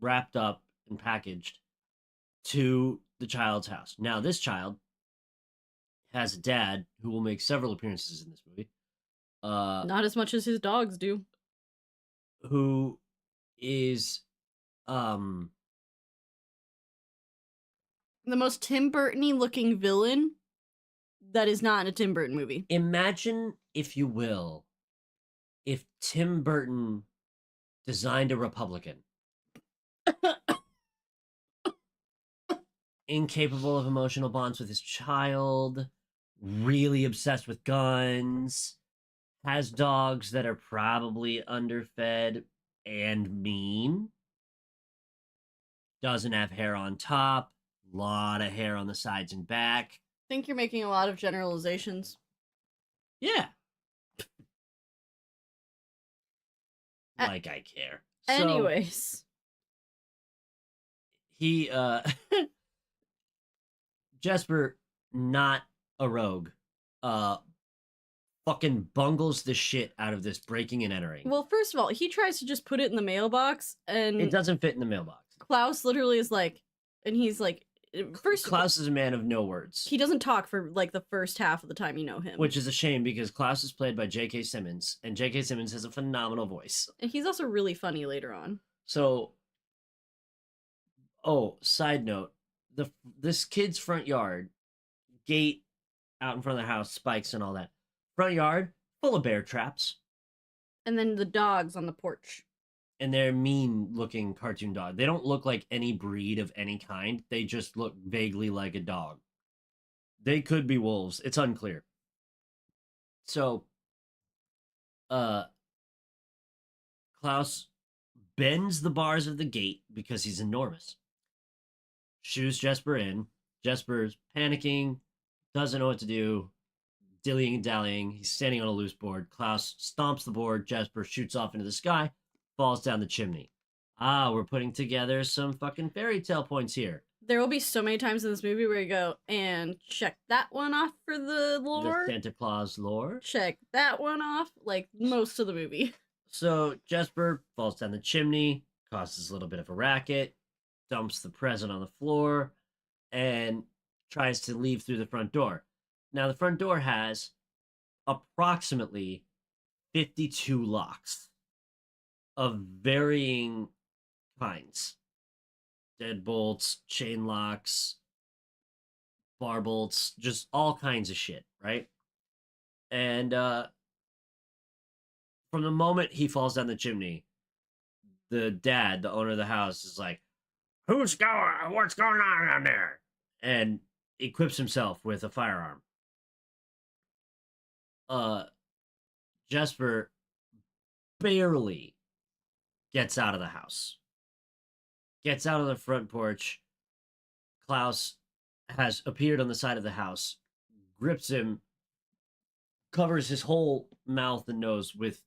wrapped up and packaged to the child's house. Now, this child has a dad who will make several appearances in this movie. Not as much as his dogs do. Who is the most Tim Burton-y looking villain that is not in a Tim Burton movie. Imagine, if you will, if Tim Burton designed a Republican. Incapable of emotional bonds with his child, really obsessed with guns, has dogs that are probably underfed and mean, doesn't have hair on top, lot of hair on the sides and back. I think you're making a lot of generalizations. Yeah. Like I care. Anyways. So, he, Jesper, not a rogue, fucking bungles the shit out of this breaking and entering. Well, first of all, he tries to just put it in the mailbox, and it doesn't fit in the mailbox. Klaus literally is like, and he's like, first, Klaus is a man of no words. He doesn't talk for like the first half of the time you know him, which is a shame because Klaus is played by J.K. Simmons, and J.K. Simmons has a phenomenal voice. And he's also really funny later on. So, side note, this kid's front yard, gate out in front of the house, spikes and all that. Front yard full of bear traps. And then the dogs on the porch. And they're mean-looking cartoon dog. They don't look like any breed of any kind. They just look vaguely like a dog. They could be wolves. It's unclear. So, Klaus bends the bars of the gate because he's enormous. Shoos Jesper in. Jesper's panicking, doesn't know what to do, dillying and dallying. He's standing on a loose board. Klaus stomps the board. Jesper shoots off into the sky, falls down the chimney. We're putting together some fucking fairy tale points here. There will be so many times in this movie where you go, and check that one off for the lore. The Santa Claus lore. Check that one off, like most of the movie. So Jesper falls down the chimney, causes a little bit of a racket, dumps the present on the floor, and tries to leave through the front door. Now, the front door has approximately 52 locks of varying kinds. Deadbolts, chain locks, bar bolts, just all kinds of shit, right? And from the moment he falls down the chimney, the dad, the owner of the house, is like, what's going on down there? And equips himself with a firearm. Jesper barely gets out of the house. Gets out of the front porch. Klaus has appeared on the side of the house, grips him, covers his whole mouth and nose with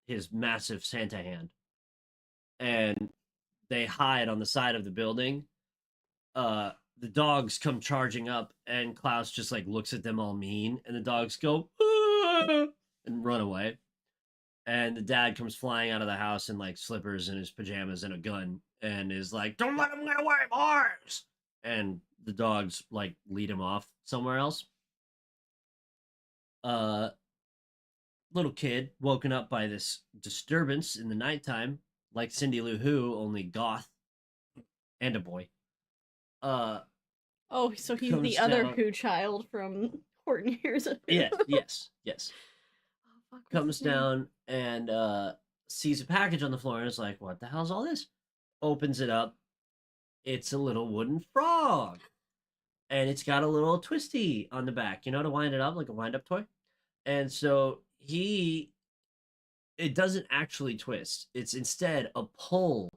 his massive Santa hand, and they hide on the side of the building. The dogs come charging up, and Klaus just like looks at them all mean, and the dogs go and run away. And the dad comes flying out of the house in like slippers and his pajamas and a gun, and is like, "Don't let him get away, boys!" And the dogs like lead him off somewhere else. Little kid woken up by this disturbance in the nighttime, like Cindy Lou Who, only goth and a boy. So he's the other Who child from Horton Hears a Who. Yes. Oh, comes down and sees a package on the floor and is like, what the hell's all this? Opens it up. It's a little wooden frog. And it's got a little twisty on the back, to wind it up, like a wind-up toy. And so it doesn't actually twist. It's instead a pull,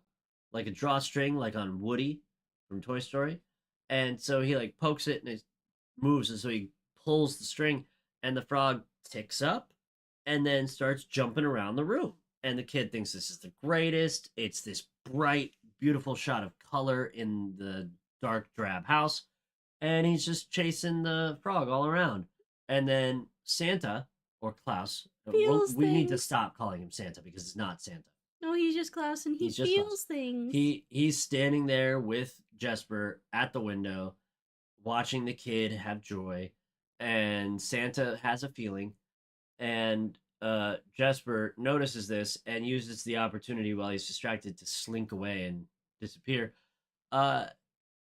like a drawstring, like on Woody from Toy Story. And so he like pokes it and it moves, and so he pulls the string and the frog ticks up and then starts jumping around the room. And the kid thinks this is the greatest. It's this bright, beautiful shot of color in the dark drab house, and he's just chasing the frog all around. And then Santa or Klaus, we need to stop calling him Santa because it's not Santa. No, he's just Klaus, and he feels things. He's standing there with Jesper at the window, watching the kid have joy, and Santa has a feeling, and Jesper notices this and uses the opportunity while he's distracted to slink away and disappear. And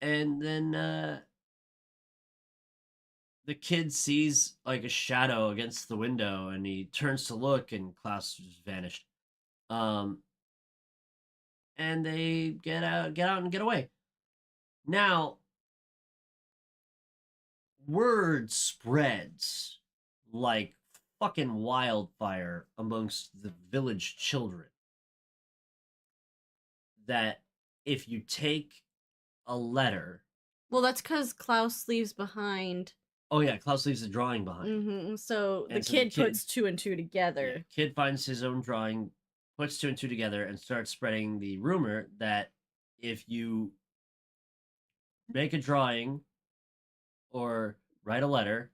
then the kid sees like a shadow against the window, and he turns to look, and Klaus just vanished. And they get out and get away. Now, word spreads like fucking wildfire amongst the village children that if you take a letter. Well, that's because Klaus leaves behind. Oh yeah, Klaus leaves a drawing behind. Mm-hmm. So the kid puts 2 and 2 together. Yeah, kid finds his own drawing, puts 2 and 2 together, and starts spreading the rumor that if you make a drawing or write a letter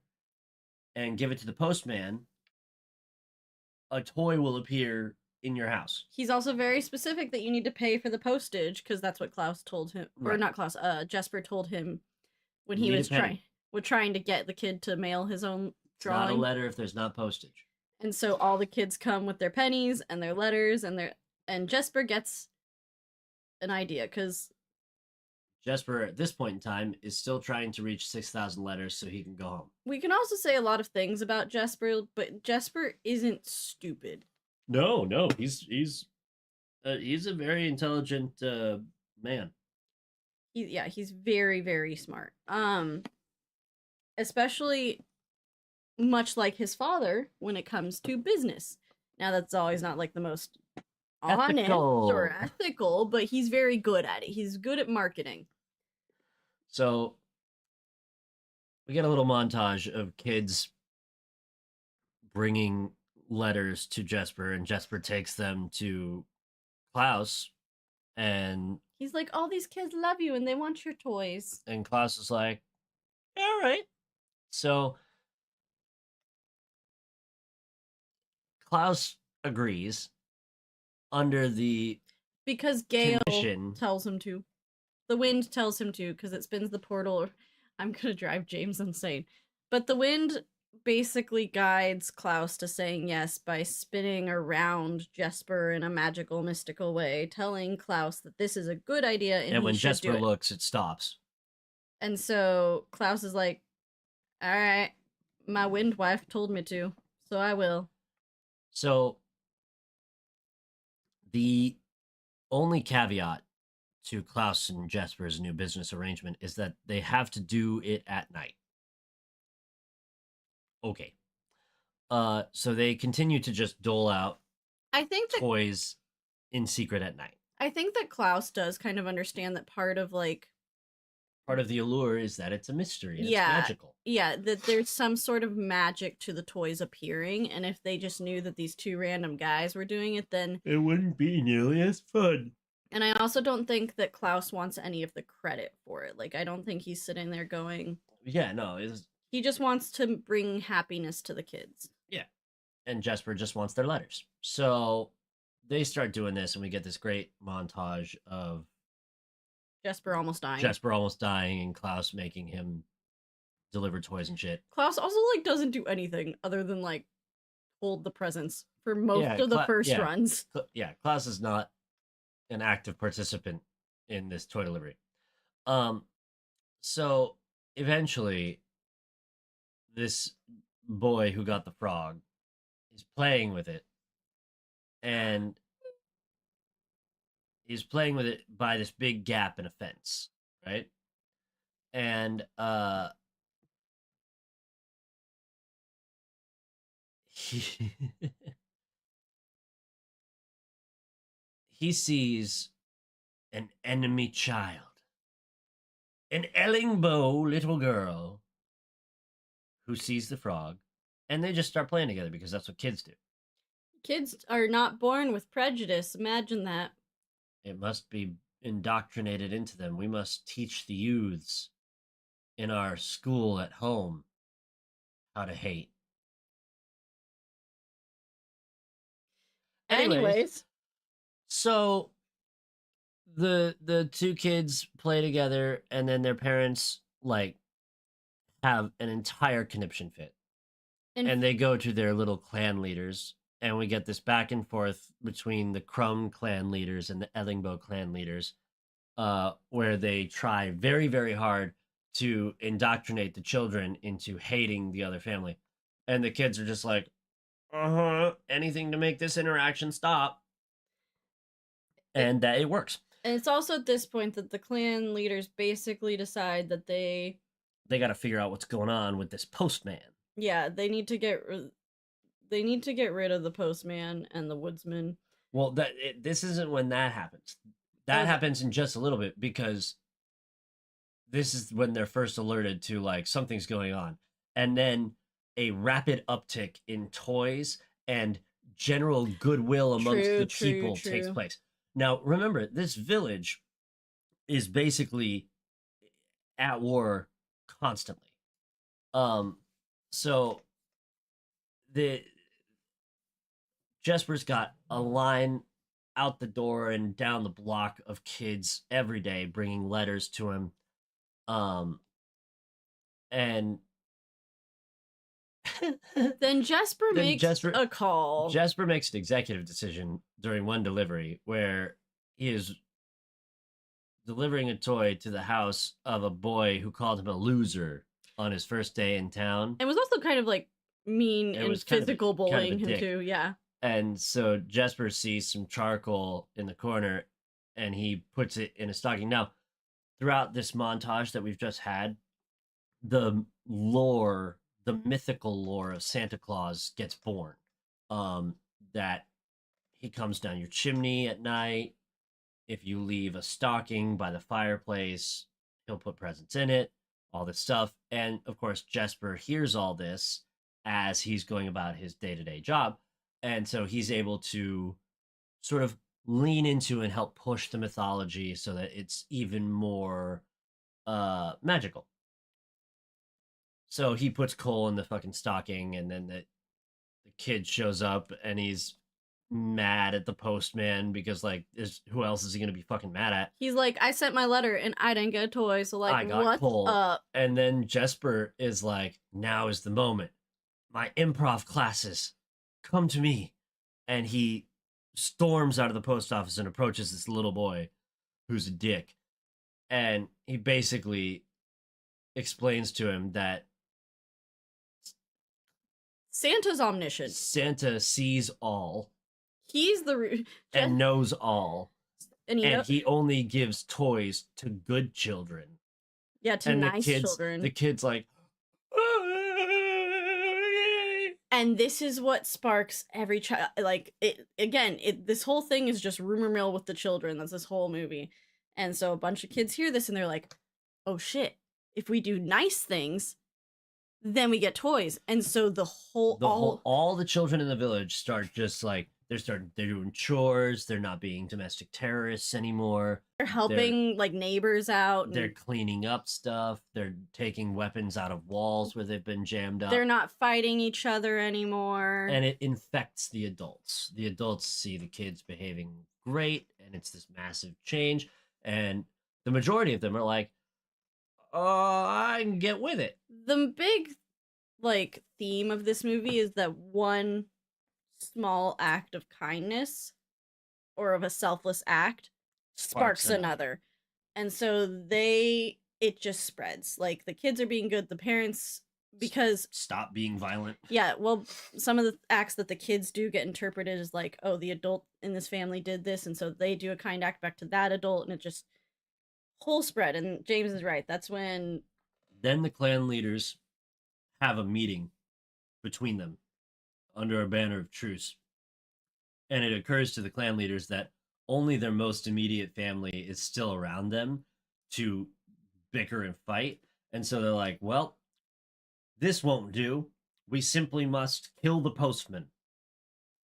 and give it to the postman, a toy will appear in your house. He's also very specific that you need to pay for the postage because that's what Klaus told him, or not Klaus. Jesper told him when he was trying to get the kid to mail his own drawing. It's not a letter if there's not postage. And so all the kids come with their pennies and their letters, and Jesper gets an idea because Jesper, at this point in time, is still trying to reach 6,000 letters so he can go home. We can also say a lot of things about Jesper, but Jesper isn't stupid. No, he's a very intelligent man. He's very, very smart. Especially much like his father when it comes to business. Now that's always not like the most honest or ethical, but he's very good at it. He's good at marketing. So we get a little montage of kids bringing letters to Jesper, and Jesper takes them to Klaus, and he's like, all these kids love you and they want your toys. And Klaus is like, all right. So Klaus agrees under the because Gale tells him to. The wind tells him to because it spins the portal. I'm gonna drive James insane. But the wind basically guides Klaus to saying yes by spinning around Jesper in a magical, mystical way, telling Klaus that this is a good idea and when Jesper looks, it stops. And so Klaus is like, all right, my wind wife told me to, so I will. So the only caveat to Klaus and Jesper's new business arrangement is that they have to do it at night. Okay. So they continue to just dole out toys in secret at night. I think that Klaus does kind of understand that part of the allure is that it's a mystery and it's magical. Yeah, that there's some sort of magic to the toys appearing, and if they just knew that these 2 random guys were doing it, then it wouldn't be nearly as fun. And I also don't think that Klaus wants any of the credit for it. Like, I don't think he's sitting there going... Yeah, no, he just wants to bring happiness to the kids. Yeah. And Jesper just wants their letters. So they start doing this, and we get this great montage of Jesper almost dying and Klaus making him deliver toys and shit. Klaus also, doesn't do anything other than, hold the presents for most of the first runs. Yeah, Klaus is not an active participant in this toy delivery. So eventually this boy who got the frog is playing with it, and he's playing with it by this big gap in a fence, right? And he sees an enemy child, an Ellingbow little girl who sees the frog, and they just start playing together because that's what kids do. Kids are not born with prejudice. Imagine that. It must be indoctrinated into them. We must teach the youths in our school at home how to hate. Anyways, so the two kids play together, and then their parents like have an entire conniption fit, and they go to their little clan leaders, and we get this back and forth between the Crumb clan leaders and the Ellingbo clan leaders, where they try very, very hard to indoctrinate the children into hating the other family. And the kids are just like, anything to make this interaction stop. And it works. And it's also at this point that the clan leaders basically decide that they got to figure out what's going on with this postman. Yeah, they need to get rid of the postman and the woodsman. Well, this isn't when that happens. That happens in just a little bit, because this is when they're first alerted to like something's going on, and then a rapid uptick in toys and general goodwill amongst the people takes place. Now, remember, this village is basically at war constantly. So Jesper's got a line out the door and down the block of kids every day bringing letters to him. And then Jesper makes a call. Jesper makes an executive decision during one delivery where he is delivering a toy to the house of a boy who called him a loser on his first day in town. And was also kind of like mean and physical bullying him too, yeah. And so Jesper sees some charcoal in the corner and he puts it in a stocking. Now, throughout this montage that we've just had, the mythical lore of Santa Claus gets born. That he comes down your chimney at night. If you leave a stocking by the fireplace, he'll put presents in it, all this stuff. And of course, Jesper hears all this as he's going about his day-to-day job. And so he's able to sort of lean into and help push the mythology so that it's even more magical. So he puts coal in the fucking stocking, and then the kid shows up and he's mad at the postman because, like, who else is he gonna be fucking mad at? He's like, I sent my letter and I didn't get a toy, so like, I got what's coal. Up? And then Jesper is like, now is the moment. My improv classes, come to me. And he storms out of the post office and approaches this little boy who's a dick. And he basically explains to him that Santa's omniscient. Santa sees all. He's the and knows all. And he only gives toys to good children. Yeah, to nice children. The kid's like, and this is what sparks every child. Like, this whole thing is just rumor mill with the children. That's this whole movie. And so a bunch of kids hear this and they're like, oh shit, if we do nice things, then we get toys. And so all the children in the village start just like, they're doing chores. They're not being domestic terrorists anymore. They're helping like neighbors out. They're cleaning up stuff. They're taking weapons out of walls where they've been jammed up. They're not fighting each other anymore. And it infects the adults. The adults see the kids behaving great, and it's this massive change. And the majority of them are like, I can get with it. The big like theme of this movie is that one small act of kindness or of a selfless act sparks another. And so it just spreads. Like, the kids are being good, the parents, because stop being violent. Yeah, well, some of the acts that the kids do get interpreted as like, oh, the adult in this family did this, and so they do a kind act back to that adult, and it just whole spread. And James is right. That's when then the clan leaders have a meeting between them under a banner of truce. And it occurs to the clan leaders that only their most immediate family is still around them to bicker and fight. And so they're like, well, this won't do. We simply must kill the postman.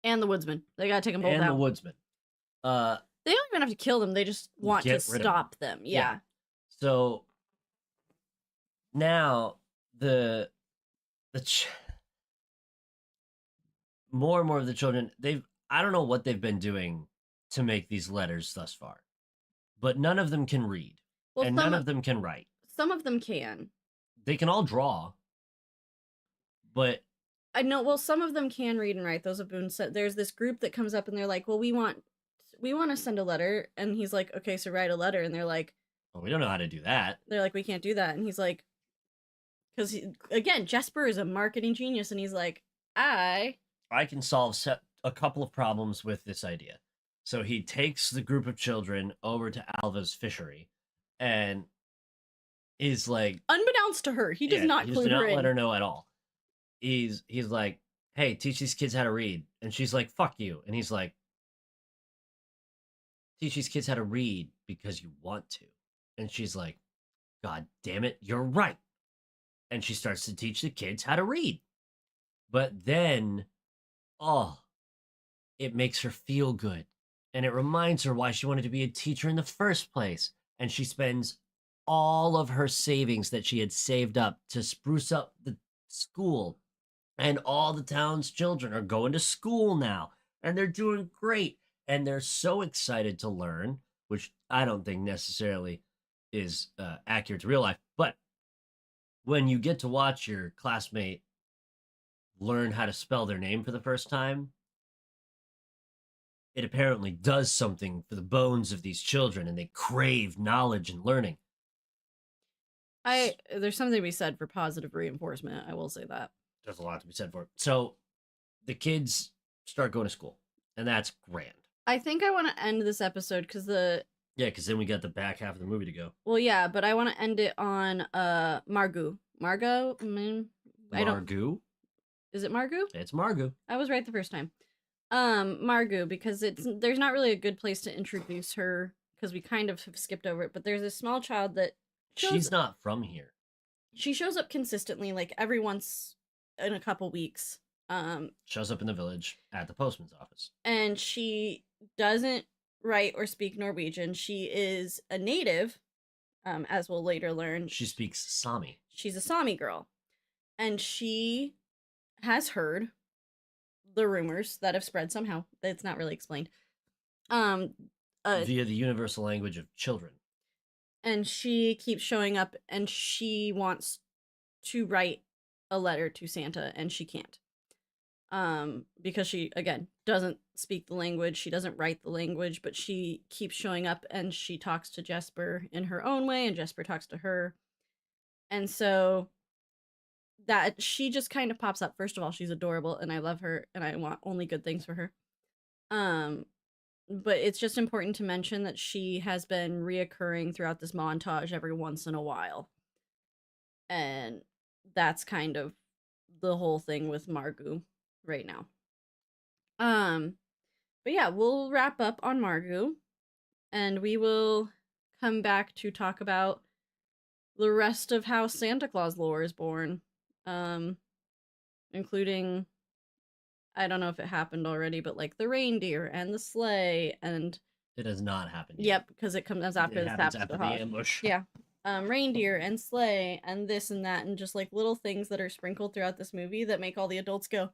And the woodsman. They gotta take them both out. And the woodsman. They don't even have to kill them. They just want to stop them. Yeah. So now the more and more of the children, I don't know what they've been doing to make these letters thus far, but none of them can read, and none of them can write. Some of them can. They can all draw, but I know. Well, some of them can read and write. Those have been said. There's this group that comes up and they're like, "Well, we want to send a letter," and he's like, "Okay, so write a letter," and they're like, "Well, we don't know how to do that." They're like, "We can't do that," and he's like, because again, Jesper is a marketing genius, and he's like, I can solve a couple of problems with this idea. So he takes the group of children over to Alva's fishery, and is like, unbeknownst to her, he does not clue her in. Let her know at all. He's like, "Hey, teach these kids how to read," and she's like, "Fuck you," and he's like, "Teach these kids how to read because you want to," and she's like, "God damn it, you're right," and she starts to teach the kids how to read, but then, it makes her feel good, and it reminds her why she wanted to be a teacher in the first place, and she spends all of her savings that she had saved up to spruce up the school, and all the town's children are going to school now, and they're doing great, and they're so excited to learn, which I don't think necessarily is accurate to real life, but when you get to watch your classmate learn how to spell their name for the first time, it apparently does something for the bones of these children, and they crave knowledge and learning. There's something to be said for positive reinforcement. I will say that. There's a lot to be said for it. So the kids start going to school, and that's grand. I think I want to end this episode because because then we got the back half of the movie to go. Well, yeah, but I want to end it on Margot. Margot? Margot? Is it Margot? It's Margot. I was right the first time. Margot, because there's not really a good place to introduce her because we kind of have skipped over it, but there's a small child that she's not from here. She shows up consistently, like every once in a couple weeks. Shows up in the village at the postman's office. And she doesn't write or speak Norwegian. She is a native, as we'll later learn. She speaks Sami. She's a Sami girl. And she has heard the rumors that have spread somehow. It's not really explained. Via the universal language of children. And she keeps showing up, and she wants to write a letter to Santa, and she can't. Because she, again, doesn't speak the language. She doesn't write the language, but she keeps showing up, and she talks to Jesper in her own way, and Jesper talks to her. And so that she just kind of pops up. First of all, she's adorable, and I love her, and I want only good things for her. But it's just important to mention that she has been reoccurring throughout this montage every once in a while. And that's kind of the whole thing with Margot right now. But yeah, we'll wrap up on Margot, and we will come back to talk about the rest of how Santa Claus lore is born. Including, I don't know if it happened already, but like the reindeer and the sleigh, and it has not happened yet. Yep, because it comes after this happens after the ambush. Yeah. Reindeer and sleigh and this and that, and just like little things that are sprinkled throughout this movie that make all the adults go,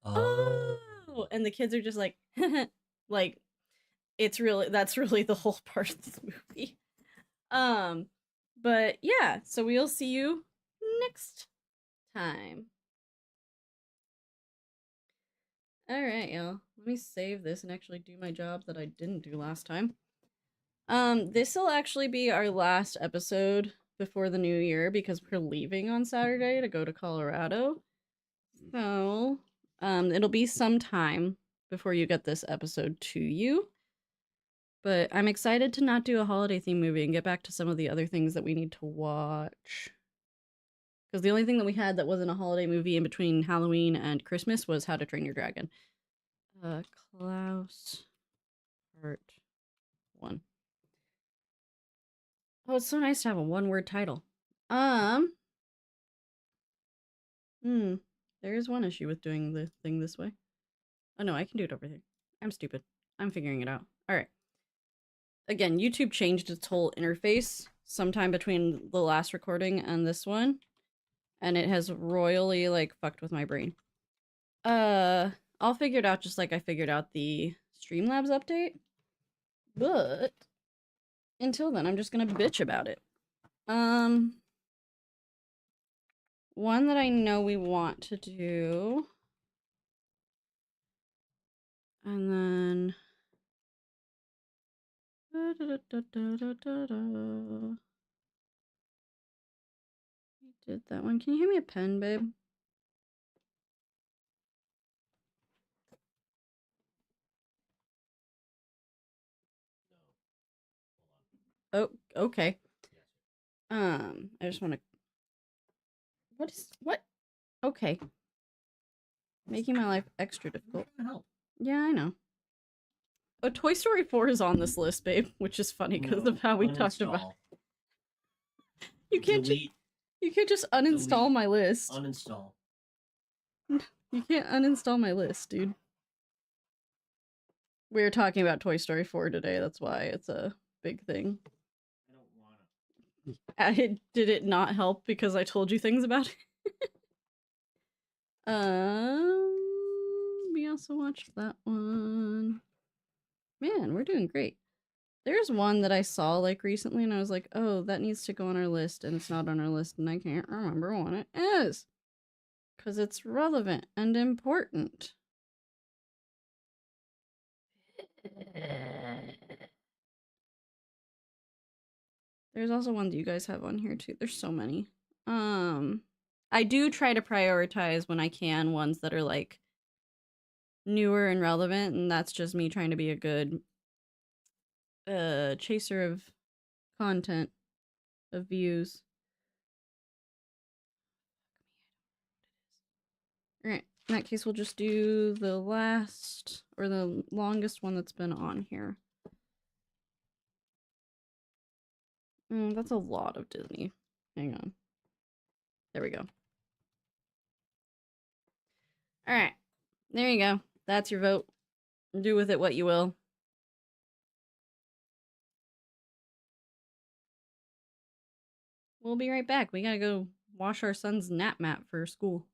oh, and the kids are just like, like, that's really the whole part of this movie. But yeah, so we'll see you next time. All right, y'all. Let me save this and actually do my job that I didn't do last time. This will actually be our last episode before the new year because we're leaving on Saturday to go to Colorado. So, it'll be some time before you get this episode to you. But I'm excited to not do a holiday theme movie and get back to some of the other things that we need to watch. Because the only thing that we had that wasn't a holiday movie in between Halloween and Christmas was How to Train Your Dragon. Klaus Part 1. Oh, it's so nice to have a one-word title. There is one issue with doing the thing this way. Oh no, I can do it over here. I'm stupid. I'm figuring it out. Alright. again, YouTube changed its whole interface sometime between the last recording and this one, and it has royally like fucked with my brain. I'll figure it out just like I figured out the Streamlabs update. But until then, I'm just gonna bitch about it. One that I know we want to do. And then did that one. Can you hand me a pen, babe? Oh, okay. I just want to. What? Okay. Making my life extra difficult. Yeah, I know. Oh, Toy Story 4 is on this list, babe, which is funny because of how we talked about. You can't just uninstall my list. Uninstall. You can't uninstall my list, dude. We were talking about Toy Story 4 today. That's why it's a big thing. I don't want it. Did it not help because I told you things about it? We also watched that one. Man, we're doing great. There's one that I saw like recently and I was like, oh, that needs to go on our list, and it's not on our list and I can't remember what it is. Because it's relevant and important. There's also one that you guys have on here too. There's so many. I do try to prioritize when I can ones that are like newer and relevant, and that's just me trying to be a good chaser of content, of views. Alright, in that case we'll just do the last, or the longest one that's been on here. That's a lot of Disney. Hang on. There we go. Alright, there you go. That's your vote. Do with it what you will. We'll be right back. We gotta go wash our son's nap mat for school.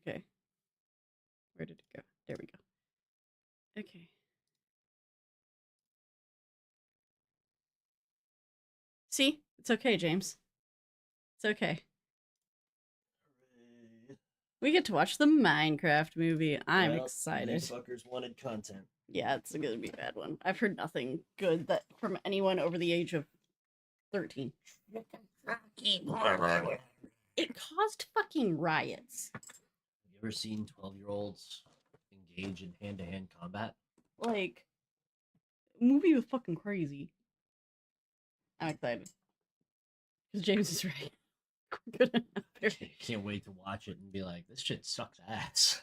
Okay. Where did it go? There we go. Okay. See? It's okay, James. It's okay. We get to watch the Minecraft movie. I'm excited. You fuckers wanted content. Yeah, it's gonna be a bad one. I've heard nothing good that from anyone over the age of 13. It caused fucking riots. Have you ever seen 12-year-olds engage in hand-to-hand combat? Like, movie was fucking crazy. I'm excited. Because James is right. Good enough. Can't wait to watch it and be like, this shit sucks ass.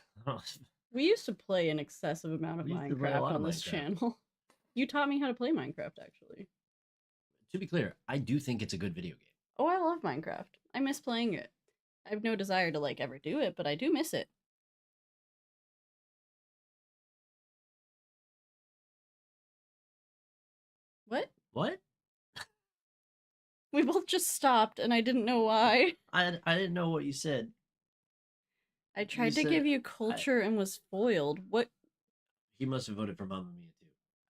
We used to play an excessive amount of Minecraft on this channel. You taught me how to play Minecraft, actually. To be clear, I do think it's a good video game. Oh, I love Minecraft. I miss playing it. I have no desire to, like, ever do it, but I do miss it. What? What? We both just stopped, and I didn't know why. I didn't know what you said. I tried to give you culture and was foiled. What? He must have voted for Mamma Mia too.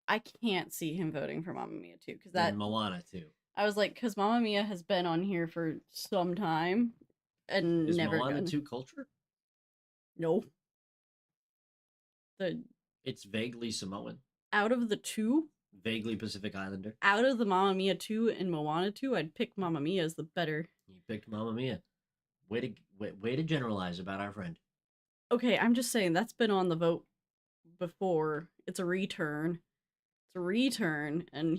I can't see him voting for Mamma Mia too, because that and Moana too. I was like, because Mamma Mia has been on here for some time, and Is never Moana done. 2 culture? No. It's vaguely Samoan. Out of the two, Vaguely Pacific Islander. out of the Mamma Mia 2 and Moana 2, I'd pick Mamma Mia as the better. You picked Mamma Mia. Way to generalize about our friend. Okay, I'm just saying that's been on the vote before. It's a return. It's a return, and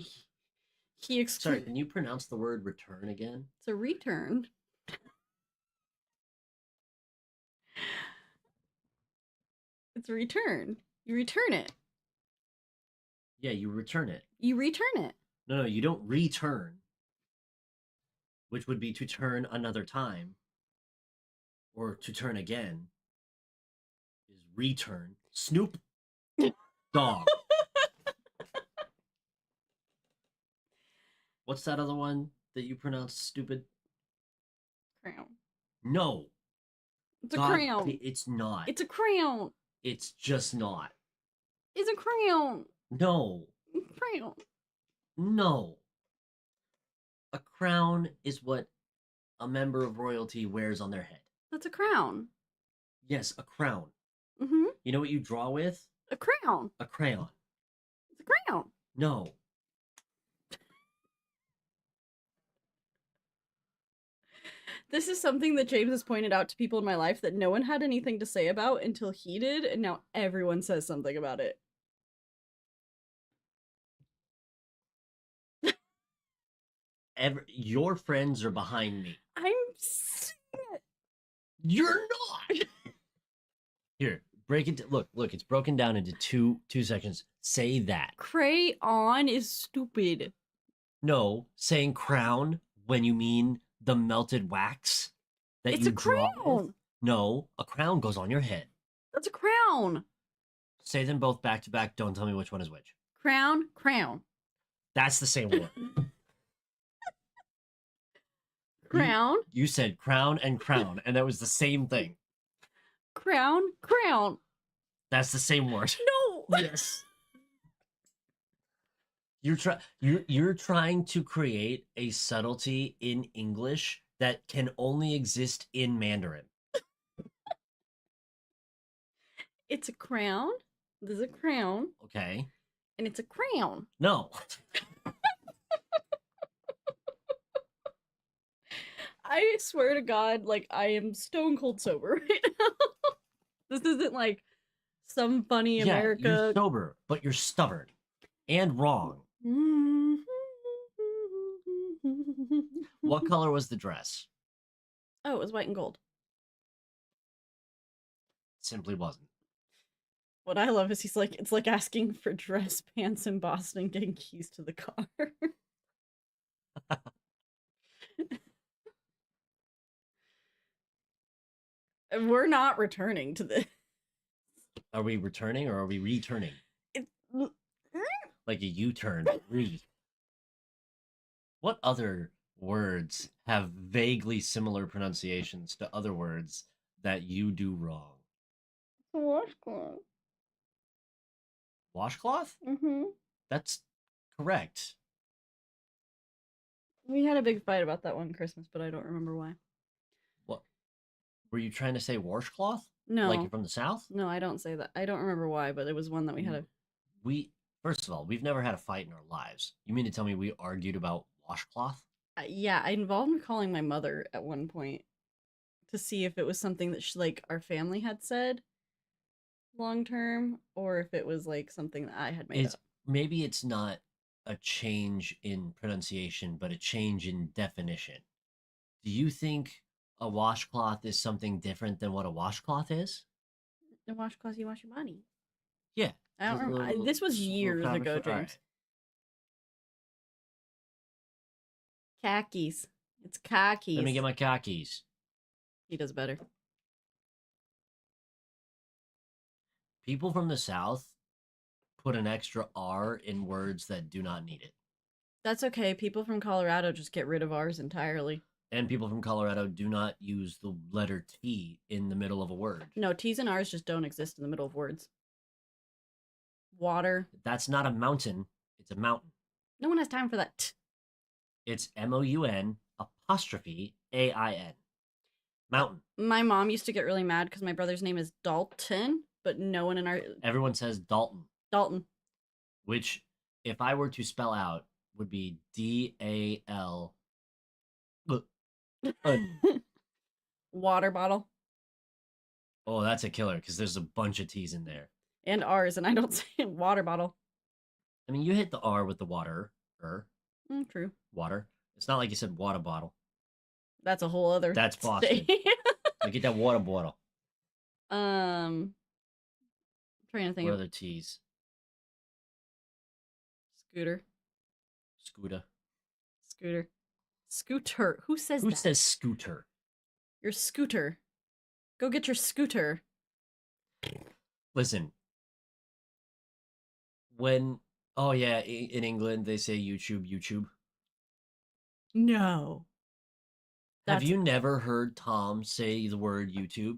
he Sorry, can you pronounce the word return again? It's a return. It's a return. You return it. Yeah, you return it. You return it. No, you don't return. Which would be to turn another time. Or to turn again. Is return. Snoop Dogg. What's that other one that you pronounced stupid? Crown. No. It's a crown. It's not. It's a crown. It's just not. It's a crown. No. Crown. No. A crown is what a member of royalty wears on their head. That's a crown. Yes, a crown. Mm-hmm. You know what you draw with? A crown. A crayon. It's a crown. No. This is something that James has pointed out to people in my life that no one had anything to say about until he did, and now everyone says something about it. Your friends are behind me. I'm saying it. You're not. Here, break it. Look, it's broken down into two sections. Say that. Crayon is stupid. No, saying crown when you mean the melted wax that it's you a draw crown. with. No, a crown goes on your head. That's a crown. Say them both back to back. Don't tell me which one is which. Crown, crown. That's the same word. Crown. You said crown and crown, and that was the same thing. Crown, crown. That's the same word. No. Yes. You're trying to create a subtlety in English that can only exist in Mandarin. It's a crown. There's a crown. Okay. And it's a crown. No. I swear to God, like, I am stone cold sober right now. This isn't like some funny America. You're sober, but you're stubborn and wrong. What color was the dress? Oh, it was white and gold. Simply wasn't. What I love is he's like, it's like asking for dress pants in Boston and getting keys to the car. And we're not returning to this. Are we returning or are we returning? Like a U-turn. What other words have vaguely similar pronunciations to other words that you do wrong? A washcloth. Washcloth? Mm-hmm. That's correct. We had a big fight about that one Christmas, but I don't remember why. What? Were you trying to say washcloth? No. Like you're from the South? No, I don't say that. I don't remember why, but it was one that we had a... First of all, we've never had a fight in our lives. You mean to tell me we argued about washcloth? Yeah, I involved in calling my mother at one point to see if it was something that like our family had said long term, or if it was like something that I had made up. Maybe it's not a change in pronunciation, but a change in definition. Do you think a washcloth is something different than what a washcloth is? A washcloth, you wash your body. Yeah. I don't remember. This was years ago, James. Right. Khakis. It's khakis. Let me get my khakis. He does better. People from the South put an extra R in words that do not need it. That's okay. People from Colorado just get rid of R's entirely. And people from Colorado do not use the letter T in the middle of a word. No, T's and R's just don't exist in the middle of words. Water. That's not a mountain. It's a mountain. No one has time for that. It's MOUN apostrophe AIN. Mountain. My mom used to get really mad because my brother's name is Dalton, but no one in our... Everyone says Dalton. Dalton. Which, if I were to spell out, would be DAL. Water bottle. Oh, that's a killer because there's a bunch of T's in there. And R's, and I don't say water bottle. I mean, you hit the R with the water. True. Water. It's not like you said water bottle. That's a whole other... That's Boston. Like, get that water bottle. I'm trying to think what of... other T's? Scooter. Scooter. Scooter. Scooter. Who says that? Who says scooter? Your scooter. Go get your scooter. Listen. When... Oh, yeah, in England, they say YouTube. No. Have you never heard Tom say the word YouTube?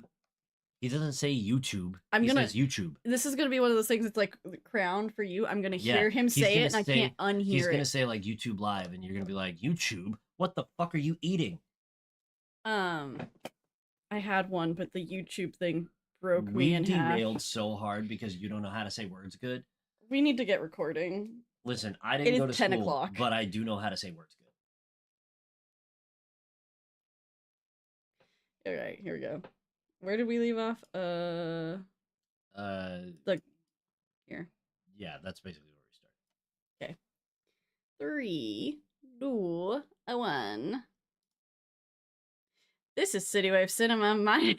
He doesn't say YouTube. He says YouTube. This is going to be one of those things that's like crowned for you. I'm going to hear him say it, and I can't unhear it. He's going to say, like, YouTube Live, and you're going to be like, YouTube? What the fuck are you eating? I had one, but the YouTube thing broke me in half. We derailed so hard because you don't know how to say words good. We need to get recording. Listen, I didn't go to school, 10 o'clock. But I do know how to say words good. All right, here we go. Where did we leave off? Like here. Yeah, that's basically where we start. Okay. 3, 2, 1. This is CityWavesCinema. My name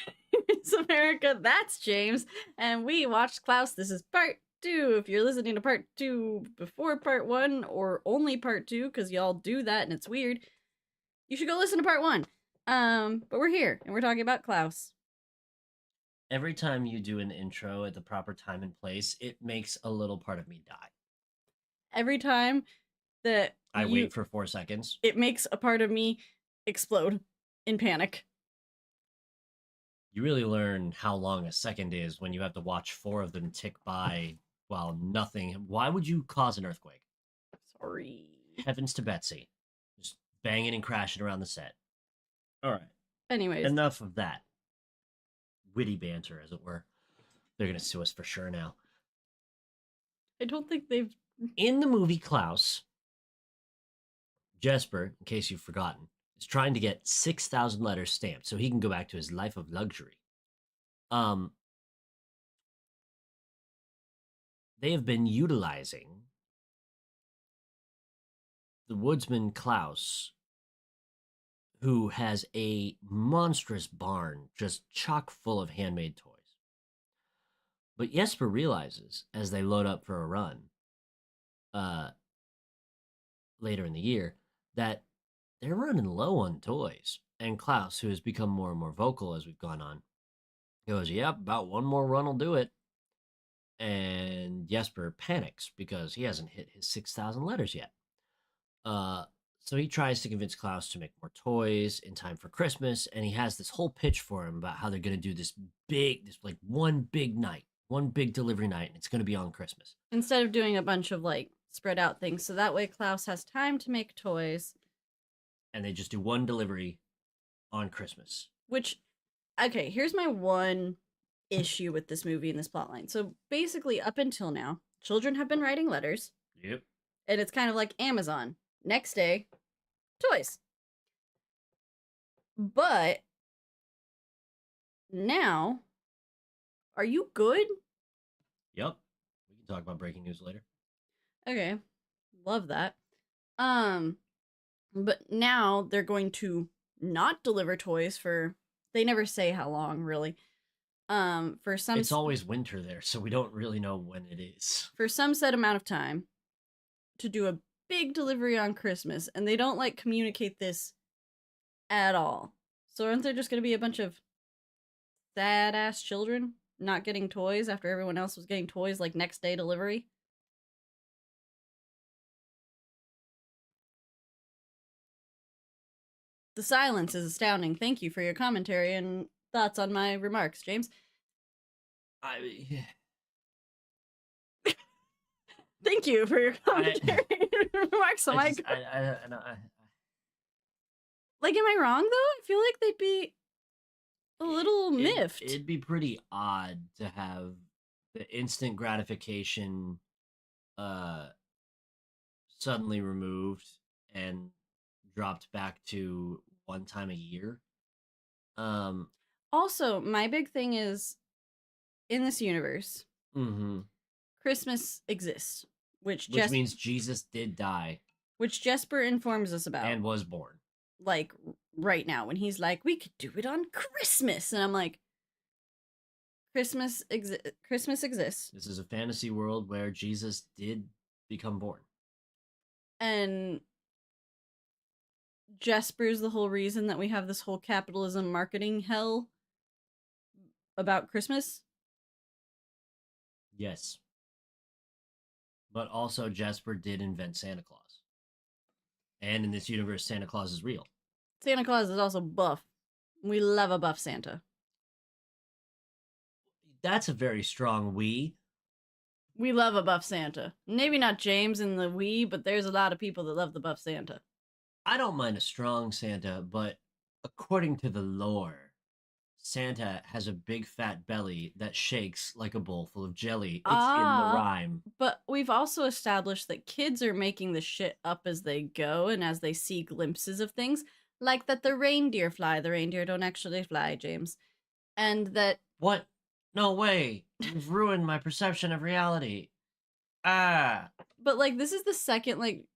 is America. That's James, and we watched Klaus. This is part 2. If you're listening to part 2 before part 1, or only part 2, because y'all do that and it's weird, you should go listen to part 1. But we're here, and we're talking about Klaus. Every time you do an intro at the proper time and place, it makes a little part of me die. Every time that I wait for 4 seconds, it makes a part of me explode in panic. You really learn how long a second is when you have to watch 4 of them tick by while nothing. Why would you cause an earthquake? Sorry. Heavens to Betsy. Just banging and crashing around the set. All right. Anyways. Enough of that. Witty banter, as it were. They're going to sue us for sure now. I don't think they've... In the movie Klaus, Jesper, in case you've forgotten, is trying to get 6,000 letters stamped so he can go back to his life of luxury. They have been utilizing the woodsman Klaus, who has a monstrous barn just chock full of handmade toys. But Jesper realizes, as they load up for a run later in the year, that they're running low on toys. And Klaus, who has become more and more vocal as we've gone on, goes, yep, about one more run will do it. And Jesper panics because he hasn't hit his 6,000 letters yet. So he tries to convince Klaus to make more toys in time for Christmas, and he has this whole pitch for him about how they're going to do this like one big night, one big delivery night, and it's going to be on Christmas. Instead of doing a bunch of like spread out things, so that way Klaus has time to make toys. And they just do one delivery on Christmas. Which, okay, here's my one issue with this movie and this plotline. So basically, up until now, children have been writing letters. Yep. And it's kind of like Amazon. Next day, toys. But now, are you good? Yep. We can talk about breaking news later. Okay. Love that. But now they're going to not deliver toys for, they never say how long, really. For some, it's always winter there, so we don't really know when it is. For some set amount of time to do a big delivery on Christmas, and they don't like communicate this at all. So aren't there just going to be a bunch of sad ass children not getting toys after everyone else was getting toys like next day delivery? The silence is astounding. Thank you for your commentary and thoughts on my remarks, James. Thank you for your commentary and remarks on my. Like, am I wrong though? I feel like they'd be a little miffed. It'd be pretty odd to have the instant gratification suddenly removed and dropped back to one time a year. Also, my big thing is, in this universe, Christmas exists, which means Jesus did die, which Jesper informs us about and was born. Like right now, when he's like, "We could do it on Christmas," and I'm like, Christmas exists. This is a fantasy world where Jesus did become born, and Jesper's the whole reason that we have this whole capitalism marketing hell about Christmas. Yes. But also Jesper did invent Santa Claus. And in this universe, Santa Claus is real. Santa Claus is also buff. We love a buff Santa. That's a very strong we. We love a buff Santa. Maybe not James and the we, but there's a lot of people that love the buff Santa. I don't mind a strong Santa, but according to the lore, Santa has a big fat belly that shakes like a bowl full of jelly. It's in the rhyme. But we've also established that kids are making the shit up as they go and as they see glimpses of things. Like that the reindeer fly. The reindeer don't actually fly, James. And that... What? No way. You've ruined my perception of reality. Ah. But, like, this is the second, like,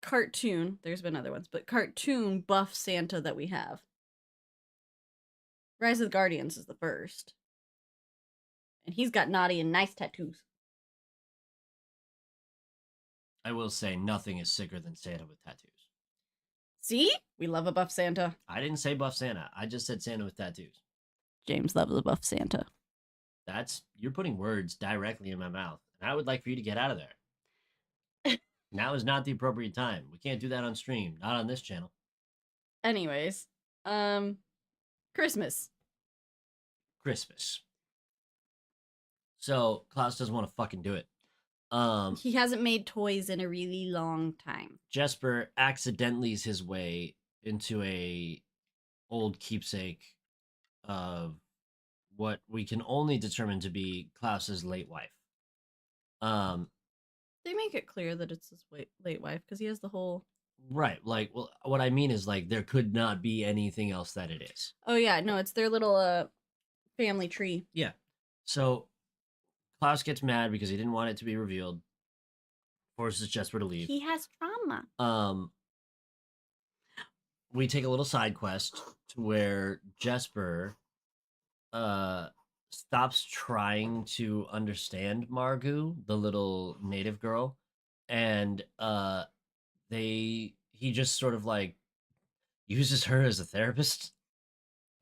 cartoon. There's been other ones, but cartoon buff Santa that we have. Rise of the Guardians is the first. And he's got naughty and nice tattoos. I will say nothing is sicker than Santa with tattoos. See? We love a buff Santa. I didn't say buff Santa. I just said Santa with tattoos. James loves a buff Santa. You're putting words directly in my mouth. And I would like for you to get out of there. Now is not the appropriate time. We can't do that on stream. Not on this channel. Anyways, Christmas. So, Klaus doesn't want to fucking do it. He hasn't made toys in a really long time. Jesper accidentallys his way into a old keepsake of what we can only determine to be Klaus's late wife. They make it clear that it's his late wife because he has the whole... Right, like, well, what I mean is, like, there could not be anything else that it is. Oh, yeah, no, it's their little, family tree. Yeah. So, Klaus gets mad because he didn't want it to be revealed. Forces Jesper to leave. He has trauma. We take a little side quest to where Jesper, stops trying to understand Margot, the little native girl, and, he just sort of like uses her as a therapist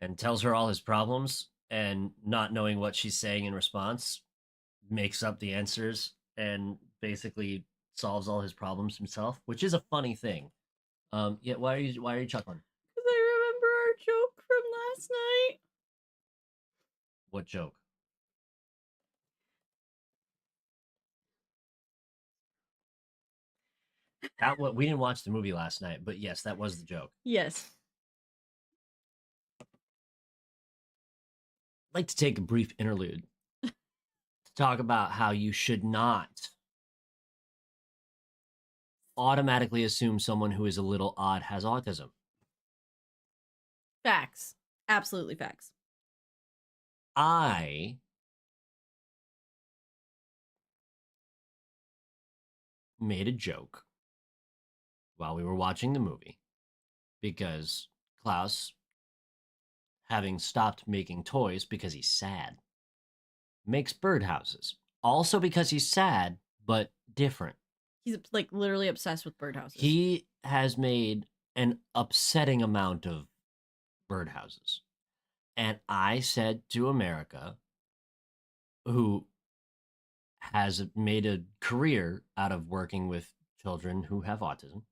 and tells her all his problems, and not knowing what she's saying in response makes up the answers and basically solves all his problems himself, which is a funny thing. Yeah. Why are you chuckling? Because I remember our joke from last night. What joke? We didn't watch the movie last night, but yes, that was the joke. Yes. I'd like to take a brief interlude to talk about how you should not automatically assume someone who is a little odd has autism. Facts. Absolutely facts. I made a joke while we were watching the movie because Klaus, having stopped making toys because he's sad, makes birdhouses. Also because he's sad, but different. He's like literally obsessed with birdhouses. He has made an upsetting amount of birdhouses. And I said to America, who has made a career out of working with children who have autism,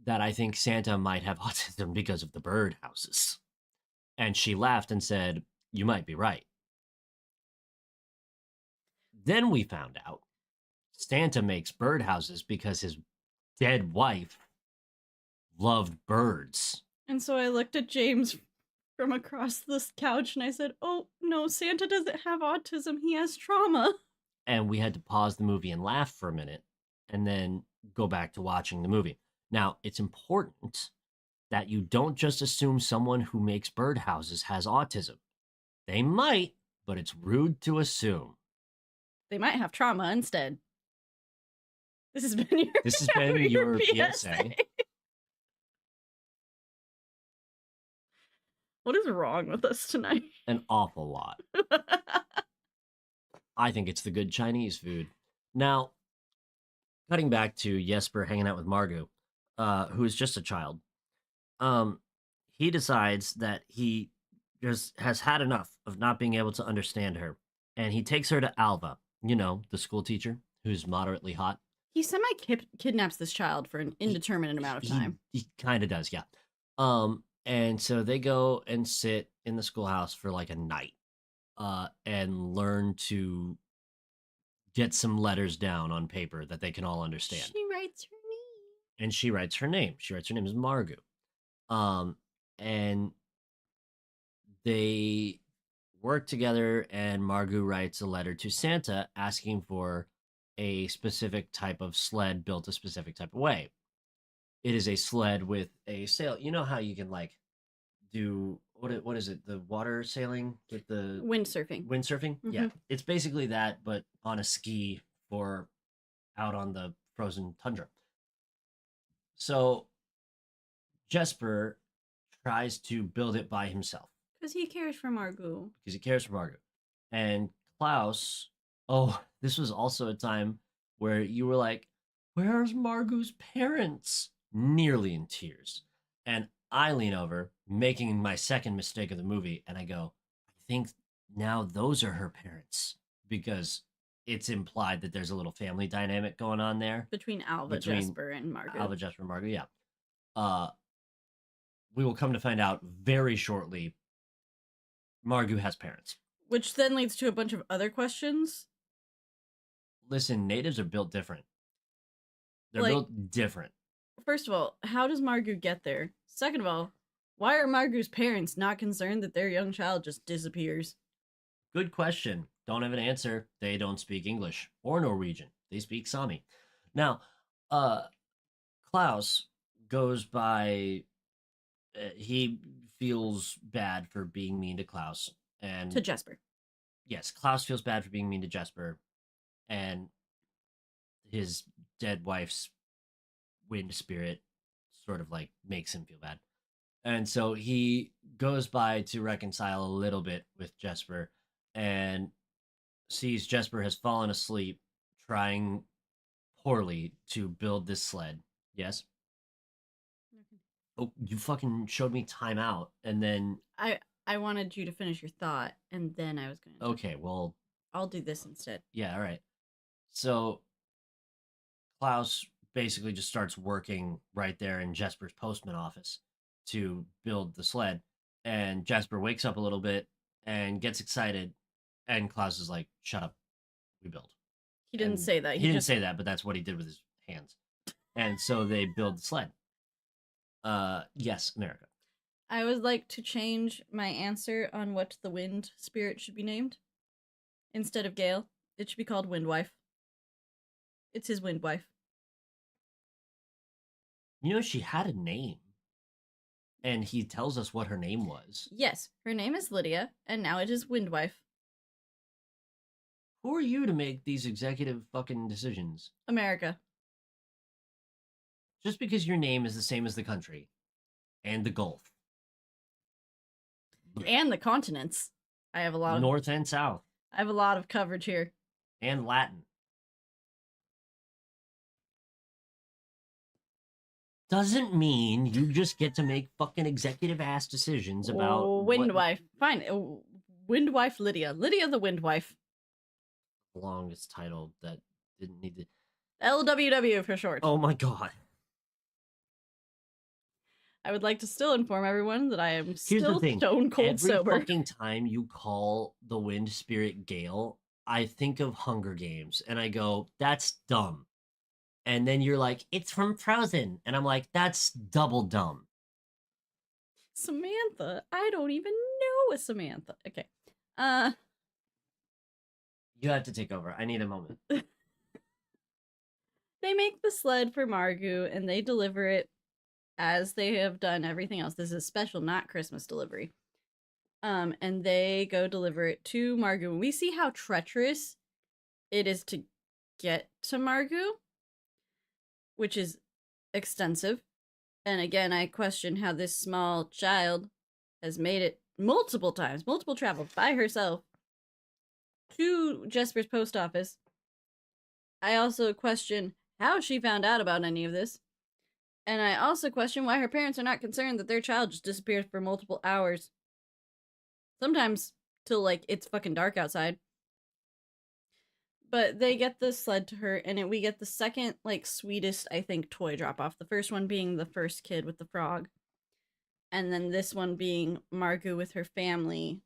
that I think Santa might have autism because of the birdhouses. And she laughed and said, "You might be right." Then we found out Santa makes birdhouses because his dead wife loved birds. And so I looked at James from across this couch and I said, "Oh, no, Santa doesn't have autism. He has trauma." And we had to pause the movie and laugh for a minute and then go back to watching the movie. Now, it's important that you don't just assume someone who makes birdhouses has autism. They might, but it's rude to assume. They might have trauma instead. This has been your PSA. What is wrong with us tonight? An awful lot. I think it's the good Chinese food. Now, cutting back to Jesper hanging out with Margot, who is just a child, he decides that he just has had enough of not being able to understand her. And he takes her to Alva, the school teacher who's moderately hot. He semi-kidnaps this child for an indeterminate amount of time. He kind of does, yeah. And so they go and sit in the schoolhouse for like a night and learn to get some letters down on paper that they can all understand. She writes her name. And she writes her name. She writes her name as Margot. And they work together, and Margot writes a letter to Santa asking for a specific type of sled built a specific type of way. It is a sled with a sail. You know how you can like do what is it? The water sailing with the windsurfing. Windsurfing? Mm-hmm. Yeah. It's basically that, but on a ski for out on the frozen tundra. So Jesper tries to build it by himself. Because he cares for Margot. And Klaus, this was also a time where you were like, "Where's Margot's parents?" Nearly in tears. And I lean over, making my second mistake of the movie, and I go, "I think now those are her parents." Because it's implied that there's a little family dynamic going on there. Between Jesper, and Margot. Jesper, and Margot, yeah. We will come to find out very shortly, Margot has parents. Which then leads to a bunch of other questions. Listen, natives are built different. They're built different. First of all, how does Margot get there? Second of all, why are Margot's parents not concerned that their young child just disappears? Good question. Don't have an answer. They don't speak English or Norwegian. They speak Sami. Now, Klaus goes by... he feels bad for being mean to Klaus. And to Jesper. Yes, Klaus feels bad for being mean to Jesper. And his dead wife's wind spirit sort of like makes him feel bad. And so he goes by to reconcile a little bit with Jesper and sees Jesper has fallen asleep trying poorly to build this sled. Yes? Oh, you fucking showed me time out, and then... I wanted you to finish your thought, and then I was going to... Okay, well... I'll do this instead. Yeah, all right. So, Klaus basically just starts working right there in Jesper's postman office to build the sled. And Jesper wakes up a little bit and gets excited, and Klaus is like, "Shut up, we build." He didn't And say that. He didn't say that, but that's what he did with his hands. And so they build the sled. Yes, America. I would like to change my answer on what the wind spirit should be named. Instead of Gale, it should be called Windwife. It's his Windwife. You know, she had a name. And he tells us what her name was. Yes, her name is Lydia, and now it is Windwife. Who are you to make these executive fucking decisions? America. Just because your name is the same as the country and the Gulf. And the continents. I have a lot of North and South. I have a lot of coverage here. And Latin. Doesn't mean you just get to make fucking executive ass decisions about Windwife. Fine. Windwife Lydia. Lydia the Windwife. Longest title that didn't need to. LWW for short. Oh my god. I would like to still inform everyone that I am still stone cold sober. Every fucking time you call the wind spirit Gale, I think of Hunger Games and I go, that's dumb. And then you're like, it's from Frozen. And I'm like, that's double dumb. Samantha. I don't even know a Samantha. Okay. You have to take over. I need a moment. They make the sled for Margot and they deliver it as they have done everything else. This is a special, not Christmas delivery. And they go deliver it to Margot. And we see how treacherous it is to get to Margot, which is extensive. And again, I question how this small child has made it multiple times, multiple travels by herself to Jesper's post office. I also question how she found out about any of this. And I also question why her parents are not concerned that their child just disappeared for multiple hours. Sometimes till, like, it's fucking dark outside. But they get the sled to her, and we get the second, like, sweetest, I think, toy drop-off. The first one being the first kid with the frog. And then this one being Margot with her family.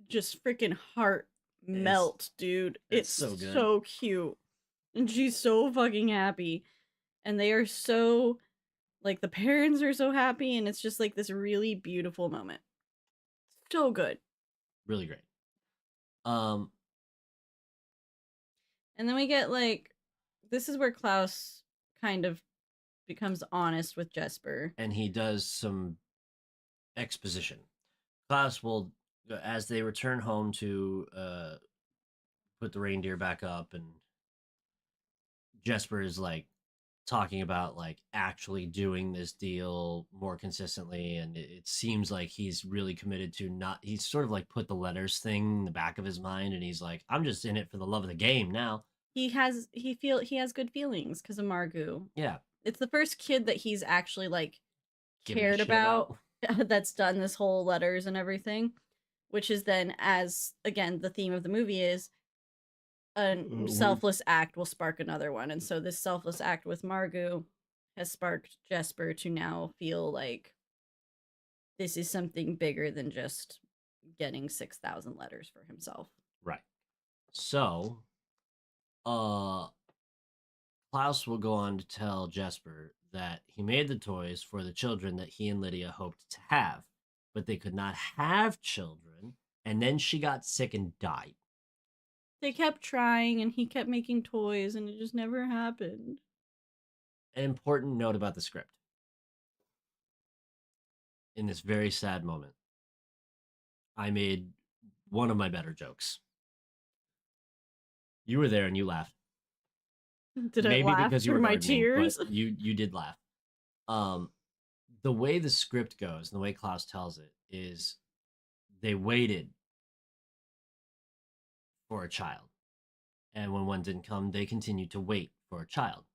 Just freaking heart melt, dude. It's so good. So cute. And she's so fucking happy. And they are so, like, the parents are so happy, and it's just, like, this really beautiful moment. So good. Really great. And then we get, like, this is where Klaus kind of becomes honest with Jesper. And he does some exposition. Klaus will, as they return home to put the reindeer back up, and Jesper is, like, talking about, like, actually doing this deal more consistently, and it seems like he's really committed to not, he's sort of like put the letters thing in the back of his mind, and he's like, I'm just in it for the love of the game now. He has good feelings because of Margot. Yeah. It's the first kid that he's actually, like, cared about that's done this whole letters and everything, which is then, as again the theme of the movie is, a selfless act will spark another one. And so this selfless act with Margot has sparked Jesper to now feel like this is something bigger than just getting 6,000 letters for himself. Right. So, Klaus will go on to tell Jesper that he made the toys for the children that he and Lydia hoped to have, but they could not have children, and then she got sick and died. They kept trying, and he kept making toys, and it just never happened. An important note about the script. In this very sad moment, I made one of my better jokes. You were there and you laughed. Did I laugh because you were my tears? But you did laugh. The way the script goes, and the way Klaus tells it, is they waited for a child, and when one didn't come, they continued to wait for a child,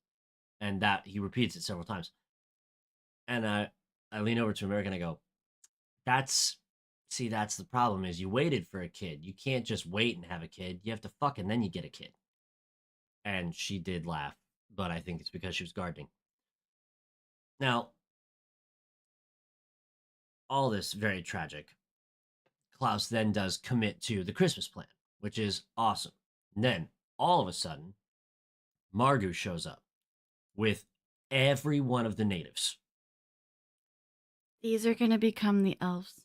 and that he repeats it several times. And I lean over to America and I go, that's the problem, is you waited for a kid. You can't just wait and have a kid. You have to fuck and then you get a kid. And she did laugh but I think it's because she was gardening. Now, all this very tragic. Klaus then does commit to the Christmas plan, which is awesome. And then, all of a sudden, Margot shows up with every one of the natives. These are going to become the elves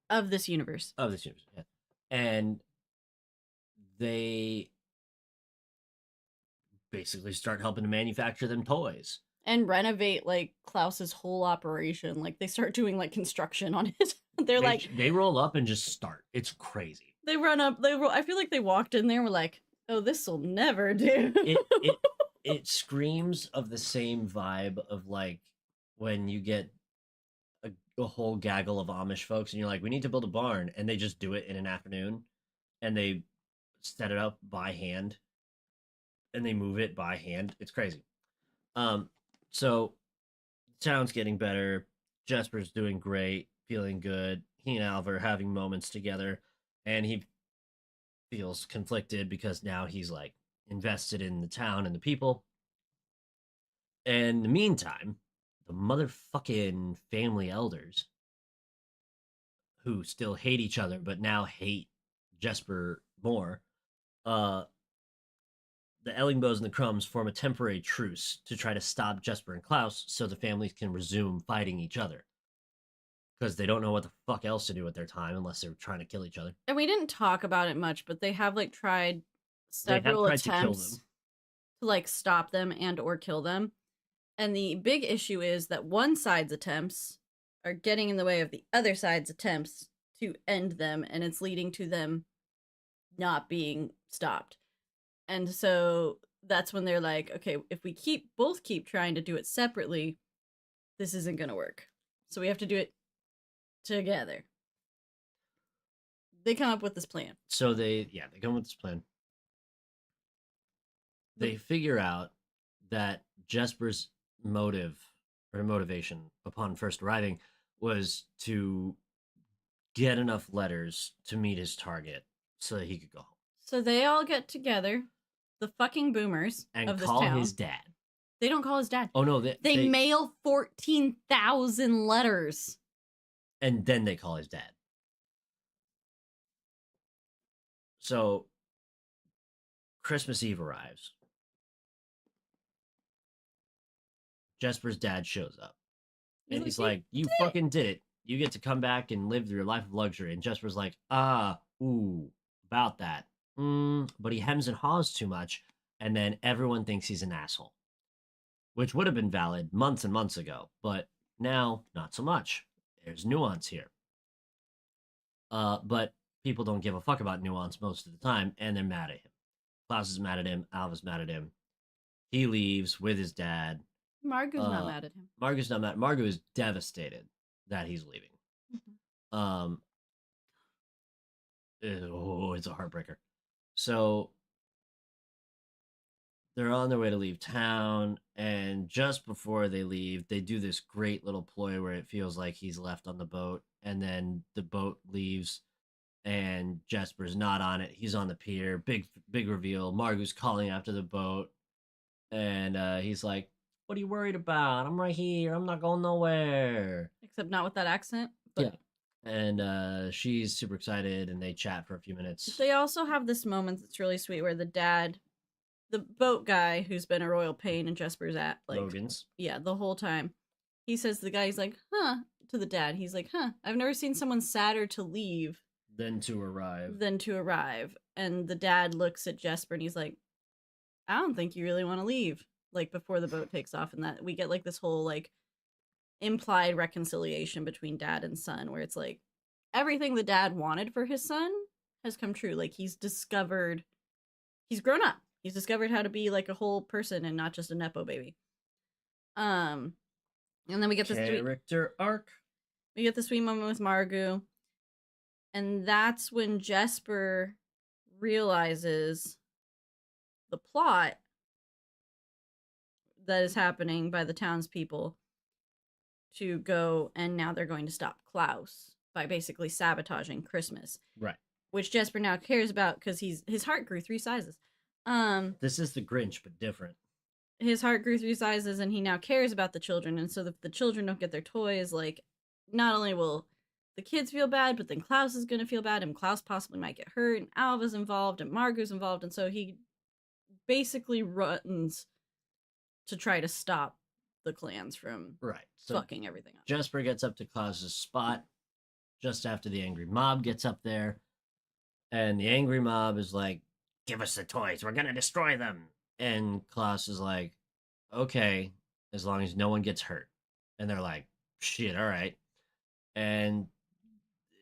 of this universe. Of this universe, yeah. And they basically start helping to manufacture them toys. And renovate, like, Klaus's whole operation. Like, they start doing, like, construction on it. They roll up and just start. It's crazy. They run up, I feel like they walked in there and were like, oh, this'll never do. It screams of the same vibe of, like, when you get a whole gaggle of Amish folks and you're like, we need to build a barn, and they just do it in an afternoon, and they set it up by hand, and they move it by hand. It's crazy. So town's getting better. Jesper's doing great, feeling good. He and Alva are having moments together, and he feels conflicted because now he's like invested in the town and the people. And in the meantime, the motherfucking family elders, who still hate each other but now hate Jesper more, the Ellingbows and the Crumbs form a temporary truce to try to stop Jesper and Klaus so the families can resume fighting each other. Because they don't know what the fuck else to do with their time unless they're trying to kill each other. And we didn't talk about it much, but they have, like, tried several attempts to, like, stop them and or kill them. And the big issue is that one side's attempts are getting in the way of the other side's attempts to end them, and it's leading to them not being stopped. And so that's when they're like, okay, if we both keep trying to do it separately, this isn't going to work. So we have to do it together. They come up with this plan. So they come with this plan. They figure out that Jesper's motivation upon first arriving was to get enough letters to meet his target so that he could go home. So they all get together, the fucking boomers and of this call town. His dad. They don't call his dad. Oh no, they mail 14,000 letters. And then they call his dad. So Christmas Eve arrives. Jesper's dad shows up. And he's like, you fucking did it. You get to come back and live your life of luxury. And Jesper's like, about that. But he hems and haws too much. And then everyone thinks he's an asshole. Which would have been valid months and months ago. But now, not so much. There's nuance here. But people don't give a fuck about nuance most of the time. And they're mad at him. Klaus is mad at him. Alva's mad at him. He leaves with his dad. Margot's not mad at him. Margot's not mad. Margot is devastated that he's leaving. Mm-hmm. It's a heartbreaker. So they're on their way to leave town, and just before they leave, they do this great little ploy where it feels like he's left on the boat, and then the boat leaves, and Jesper's not on it. He's on the pier. Big reveal. Margot's calling after the boat, and he's like, what are you worried about? I'm right here. I'm not going nowhere. Except not with that accent. But... yeah. And she's super excited, and they chat for a few minutes. They also have this moment that's really sweet where the dad, the boat guy who's been a royal pain in Jesper's at, like, Logan's. Yeah, the whole time. He says to the guy, he's like, to the dad. He's like, I've never seen someone sadder to leave than to arrive. And the dad looks at Jesper and he's like, I don't think you really want to leave. Like, before the boat takes off, and that we get, like, this whole, like, implied reconciliation between dad and son, where it's like everything the dad wanted for his son has come true. Like, he's grown up. He's discovered how to be like a whole person and not just a nepo baby. And then we get this character arc. We get the sweet moment with Margot, and that's when Jesper realizes the plot that is happening by the townspeople to go, and now they're going to stop Klaus by basically sabotaging Christmas. Right. Which Jesper now cares about because his heart grew 3 sizes. This is the Grinch, but different. His heart grew through sizes, and he now cares about the children. And so, if the children don't get their toys, like, not only will the kids feel bad, but then Klaus is going to feel bad, and Klaus possibly might get hurt, and Alva's involved, and Margot's involved, and so he basically runs to try to stop the clans from fucking everything up. Jesper gets up to Klaus's spot just after the angry mob gets up there, and the angry mob is like, "Give us the toys, we're gonna destroy them." And Klaus is like, "Okay, as long as no one gets hurt." And they're like, "Shit, all right." And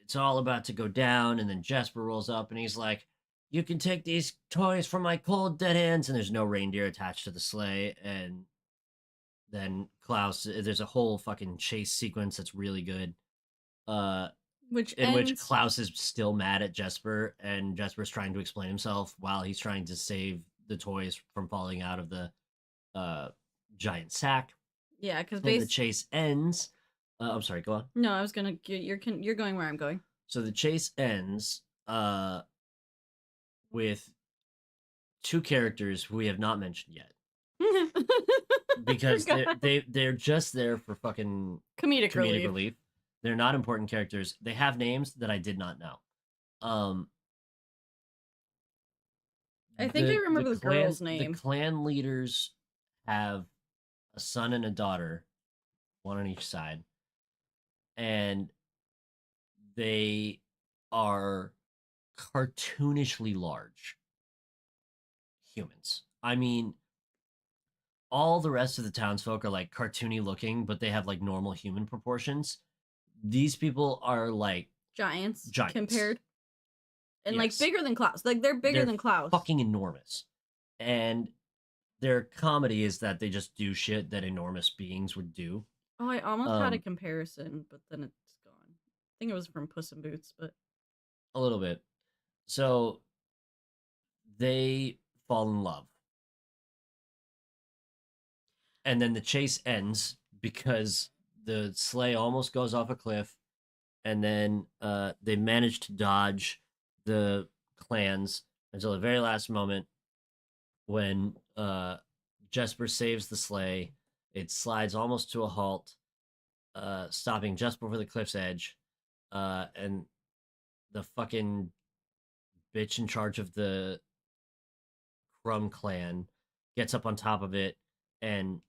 it's all about to go down, and then Jesper rolls up and he's like, "You can take these toys from my cold dead hands." And there's no reindeer attached to the sleigh. And then Klaus, there's a whole fucking chase sequence that's really good. Which Klaus is still mad at Jesper, and Jesper's trying to explain himself while he's trying to save the toys from falling out of the giant sack. Yeah, because the chase ends. I'm sorry, go on. No, I was gonna. You're going where I'm going. So the chase ends with two characters who we have not mentioned yet. Because they're just there for fucking comedic relief. They're not important characters. They have names that I did not know. I think I remember the girl's name. The clan leaders have a son and a daughter, one on each side, and they are cartoonishly large humans. I mean, all the rest of the townsfolk are like cartoony looking, but they have like normal human proportions. These people are like giants. Compared. And yes. Like bigger than Klaus. Like they're bigger than Klaus. Fucking enormous. And their comedy is that they just do shit that enormous beings would do. Oh, I almost had a comparison, but then it's gone. I think it was from Puss in Boots, but a little bit. So they fall in love. And then the chase ends because the sleigh almost goes off a cliff, and then they manage to dodge the clans until the very last moment when Jesper saves the sleigh. It slides almost to a halt, stopping just before the cliff's edge, and the fucking bitch in charge of the Crumb clan gets up on top of it and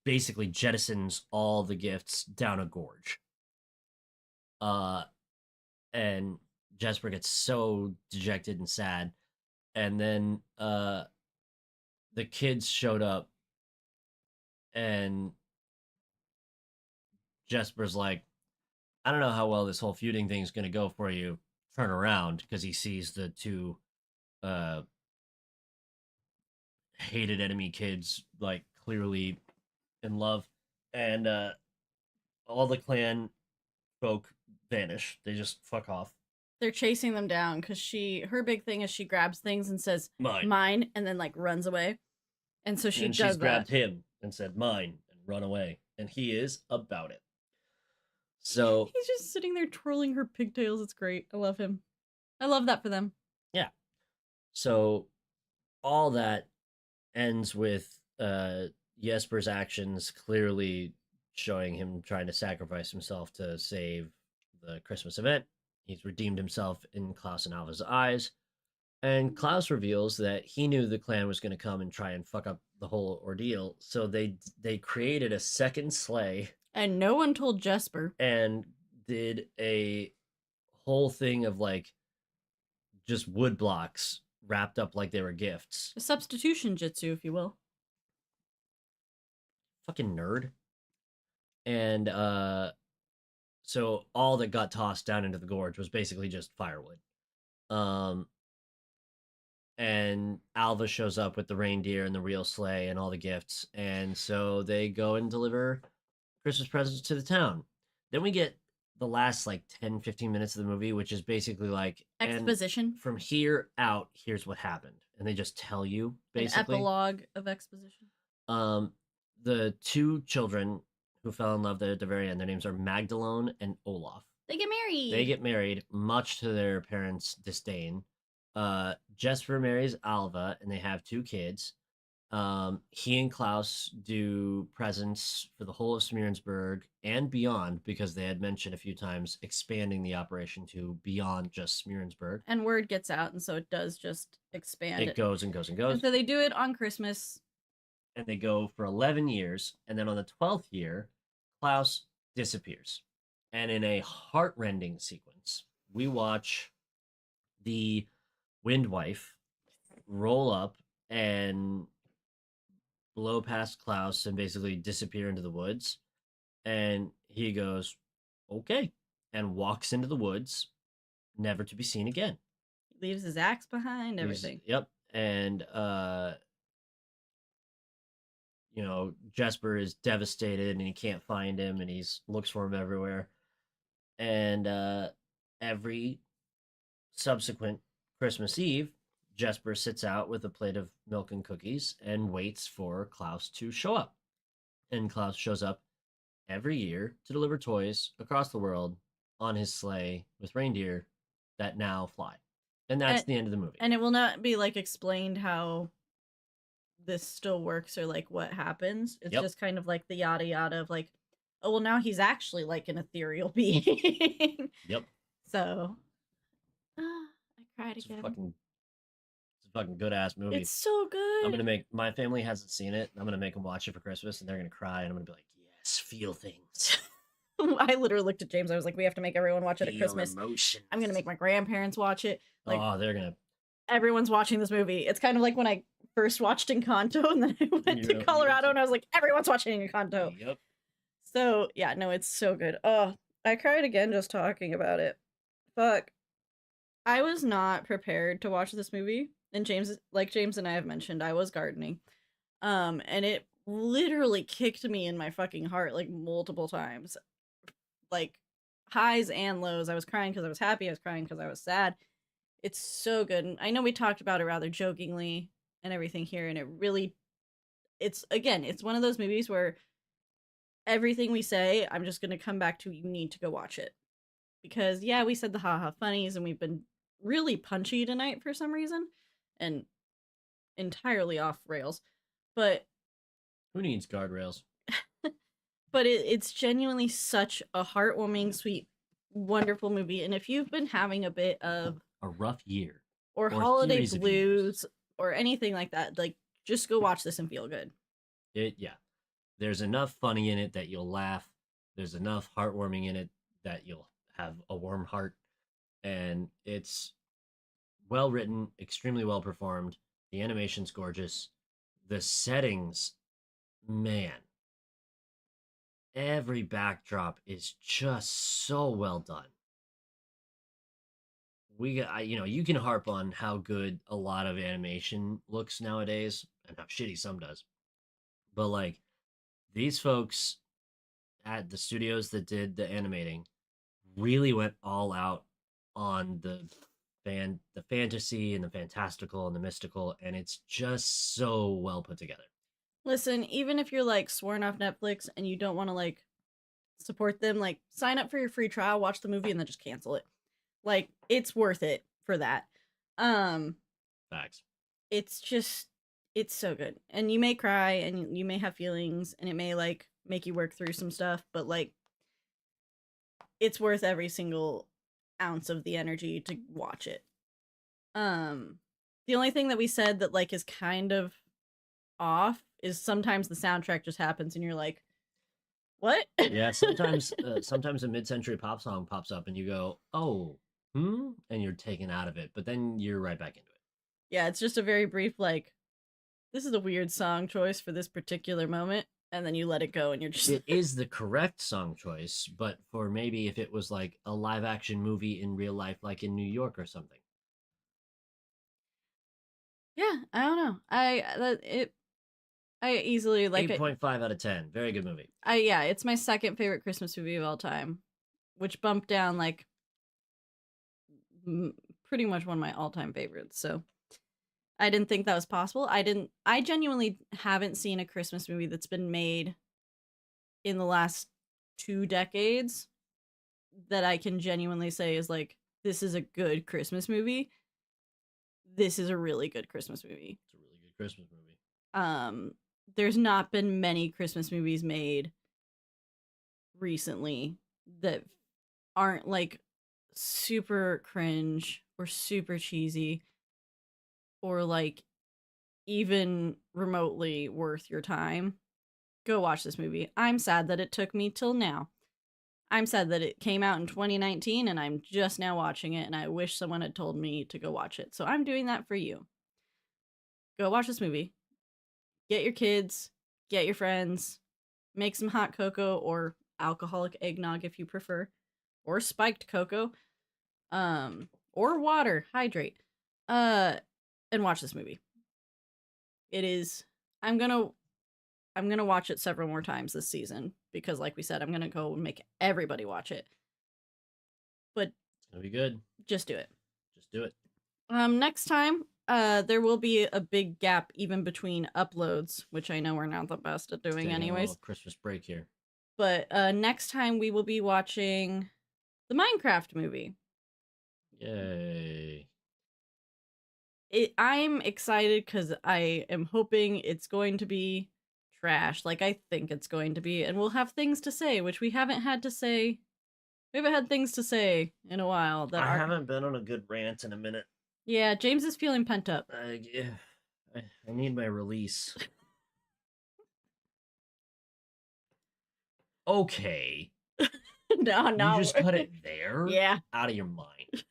basically jettisons all the gifts down a gorge. And Jesper gets so dejected and sad. And then the kids showed up, and Jesper's like, "I don't know how well this whole feuding thing is going to go for you. Turn around," because he sees the two hated enemy kids like clearly in love, and all the clan folk vanish. They just fuck off. They're chasing them down because her big thing is she grabs things and says mine, and then like runs away. And so she's grabbed him and said mine and run away, and he is about it. So he's just sitting there twirling her pigtails. It's great. I love him. I love that for them. Yeah. So all that ends with Jesper's actions clearly showing him trying to sacrifice himself to save the Christmas event. He's redeemed himself in Klaus and Alva's eyes. And Klaus reveals that he knew the clan was going to come and try and fuck up the whole ordeal. So they created a second sleigh. And no one told Jesper. And did a whole thing of like just wood blocks wrapped up like they were gifts. A substitution jitsu, if you will. Fucking nerd. And so all that got tossed down into the gorge was basically just firewood. And Alva shows up with the reindeer and the real sleigh and all the gifts. And so they go and deliver Christmas presents to the town. Then we get the last like 10-15 minutes of the movie, which is basically like exposition. From here out, here's what happened. And they just tell you basically. An epilogue of exposition. The two children who fell in love at the very end, their names are Magdalene and Olaf. They get married. They get married, much to their parents' disdain. Jesper marries Alva, and they have 2 kids. He and Klaus do presents for the whole of Smearensburg and beyond because they had mentioned a few times expanding the operation to beyond just Smearensburg. And word gets out, and so it does just expand. It goes and goes and goes. And so they do it on Christmas. And they go for 11 years. And then on the 12th year, Klaus disappears. And in a heartrending sequence, we watch the Windwife roll up and blow past Klaus and basically disappear into the woods. And he goes, okay, and walks into the woods, never to be seen again. Leaves his axe behind, everything. Yep. And Jesper is devastated and he can't find him and he looks for him everywhere. And every subsequent Christmas Eve, Jesper sits out with a plate of milk and cookies and waits for Klaus to show up. And Klaus shows up every year to deliver toys across the world on his sleigh with reindeer that now fly. And that's the end of the movie. And it will not be explained how this still works or what happens. It's just kind of the yada yada of oh, well, now he's actually an ethereal being. Yep. So I cried again. It's a fucking good ass movie. It's so good. I'm gonna make my family hasn't seen it. I'm gonna make them watch it for Christmas, and they're gonna cry, and I'm gonna be like, "Yes, feel things." I literally looked at James. I was like, "We have to make everyone watch it at Christmas." Emotions. I'm gonna make my grandparents watch it. They're gonna. Everyone's watching this movie. It's kind of like when I first watched Encanto, and then I went to Colorado, and I was like, "Everyone's watching Encanto." Yep. So yeah, no, it's so good. Oh, I cried again just talking about it. Fuck. I was not prepared to watch this movie. And James and I have mentioned, I was gardening. And it literally kicked me in my fucking heart multiple times. Highs and lows. I was crying because I was happy. I was crying because I was sad. It's so good. And I know we talked about it rather jokingly and everything here. And it's one of those movies where everything we say, I'm just going to come back to, you need to go watch it. Because, yeah, we said the haha funnies and we've been really punchy tonight for some reason. And entirely off rails. But who needs guardrails? But it's genuinely such a heartwarming, sweet, wonderful movie. And if you've been having a bit of a rough year or holiday blues or anything like that, just go watch this and feel good. There's enough funny in it that you'll laugh. There's enough heartwarming in it that you'll have a warm heart. And it's well written, extremely well performed. The animation's gorgeous. The settings, man. Every backdrop is just so well done. You can harp on how good a lot of animation looks nowadays and how shitty some does. But these folks at the studios that did the animating really went all out on the fantasy and the fantastical and the mystical, and it's just so well put together. Listen, even if you're sworn off Netflix and you don't want to support them, sign up for your free trial, watch the movie, and then just cancel it. It's worth it for that. Facts. It's so good. And you may cry and you may have feelings and it may make you work through some stuff, but it's worth every single ounce of the energy to watch it. The only thing that we said that is kind of off is sometimes the soundtrack just happens and you're like, what? Yeah, sometimes a mid-century pop song pops up and you go, oh, and you're taken out of it, but then you're right back into it. Yeah, it's just a very brief this is a weird song choice for this particular moment, and then you let it go and you're just it is the correct song choice, but for maybe if it was a live action movie in real life, in New York or something. Yeah, I don't know. I easily 8.5 out of 10. Very good movie. It's my second favorite Christmas movie of all time, which bumped down pretty much one of my all-time favorites. So I didn't think that was possible. I genuinely haven't seen a Christmas movie that's been made in the last 2 decades that I can genuinely say is this is a good Christmas movie. this is a really good Christmas movie. It's a really good Christmas movie. There's not been many Christmas movies made recently that aren't like super cringe or super cheesy or like even remotely worth your time. Go watch this movie. I'm sad that it took me till now. I'm sad that it came out in 2019 and I'm just now watching it, and I wish someone had told me to go watch it. So I'm doing that for you. Go watch this movie. Get your kids, get your friends, make some hot cocoa or alcoholic eggnog if you prefer, or spiked cocoa, or water, hydrate, and watch this movie. It is, I'm gonna watch it several more times this season because, like we said, I'm gonna go make everybody watch it. But it's gonna be good. Just do it. Just do it. Next time, there will be a big gap even between uploads, which I know we're not the best at doing anyways. Christmas break here. But next time we will be watching the Minecraft movie. Yay. I'm excited because I am hoping it's going to be trash, like I think it's going to be, and we'll have things to say, which we haven't had to say. We haven't had things to say in a while. I haven't been on a good rant in a minute. Yeah, James is feeling pent up. I need my release. Okay. No. You just cut it there? Yeah. Out of your mind.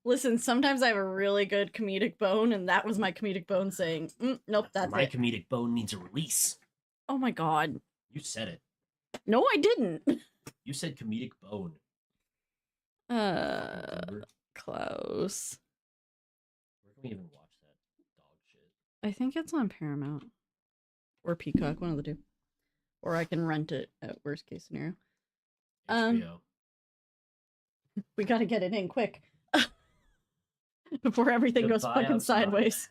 Listen, sometimes I have a really good comedic bone, and that was my comedic bone saying, nope, that's my comedic bone needs a release. Oh my god. You said it. No, I didn't. You said comedic bone. Klaus. Where can we even watch that dog shit? I think it's on Paramount. Or Peacock, one of the two. Or I can rent it at worst case scenario. HBO. We gotta get it in quick. Before everything goes fucking sideways.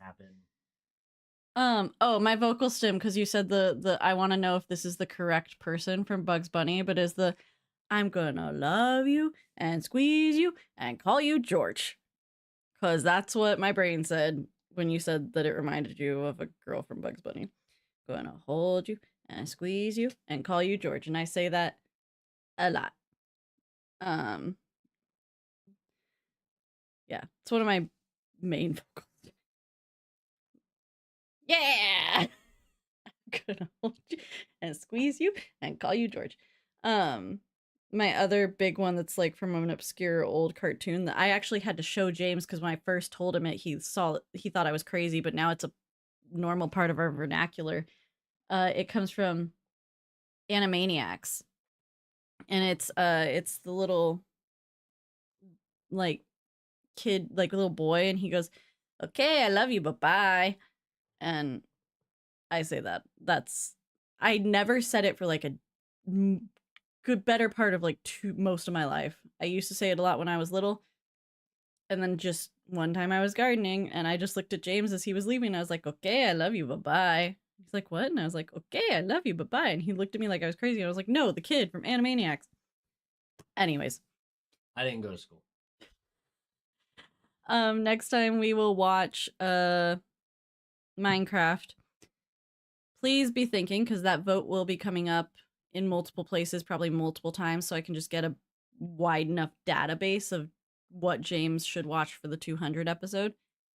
Oh, my vocal stim, because you said the I want to know if this is the correct person from Bugs Bunny, but is the I'm gonna love you and squeeze you and call you George. Because that's what my brain said when you said that it reminded you of a girl from Bugs Bunny. Gonna hold you and squeeze you and call you George. And I say that a lot. Yeah, it's one of my main vocals. Yeah! I'm gonna hold you and squeeze you and call you George. My other big one that's like from an obscure old cartoon that I actually had to show James because when I first told him it, he thought I was crazy, but now it's a normal part of our vernacular. It comes from Animaniacs. And it's the little like kid, like little boy, and he goes, "Okay, I love you, bye-bye." And I say I never said it for like a good better part of like most of my life. I used to say it a lot when I was little. And then just one time I was gardening and I just looked at James as he was leaving. I was like, "Okay, I love you, bye-bye." He's like, "What?" And I was like, "Okay, I love you, bye-bye." And he looked at me like I was crazy. And I was like, "No, the kid from Animaniacs." Anyways. I didn't go to school. Next time we will watch Minecraft. Please be thinking, because that vote will be coming up in multiple places, probably multiple times, so I can just get a wide enough database of what James should watch for the 200 episode.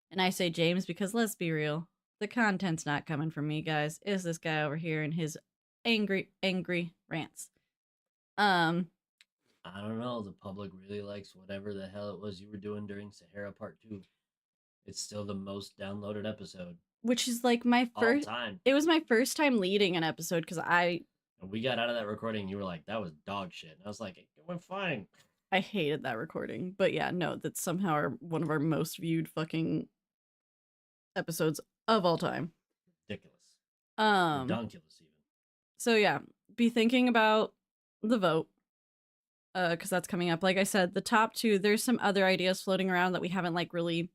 And I say James because let's be real, the content's not coming from me, guys. It's this guy over here and his angry rants. I don't know. The public really likes whatever the hell it was you were doing during Sahara Part 2. It's still the most downloaded episode. Which is like my first time. It was my first time leading an episode because we got out of that recording and you were like, that was dog shit. And I was like, it went fine. I hated that recording. But yeah, no, that's somehow one of our most viewed fucking episodes of all time. Ridiculous. Redonkulous even. So yeah, be thinking about the vote. Because that's coming up. Like I said, the top two, there's some other ideas floating around that we haven't like really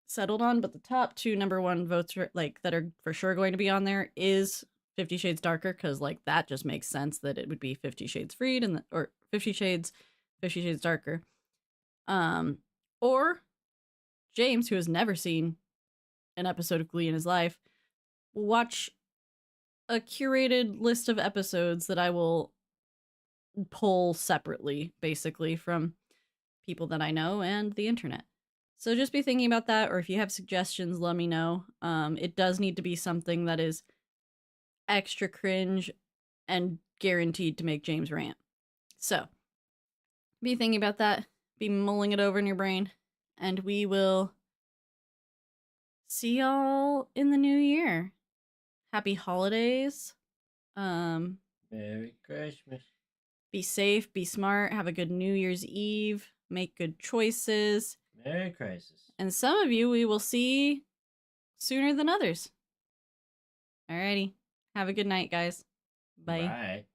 settled on, but the top two number one votes like that are for sure going to be on there is 50 Shades Darker, because like that just makes sense that it would be 50 Shades Freed or 50 Shades Darker. Or James, who has never seen an episode of Glee in his life, will watch a curated list of episodes that I will pull separately, basically, from people that I know and the internet. So just be thinking about that, or if you have suggestions, let me know. It does need to be something that is extra cringe and guaranteed to make James rant. So be thinking about that, be mulling it over in your brain, and we will see y'all in the new year. Happy holidays. Merry Christmas. Be safe, be smart, have a good New Year's Eve, make good choices. Merry Christmas. And some of you we will see sooner than others. Alrighty. Have a good night, guys. Bye. Bye.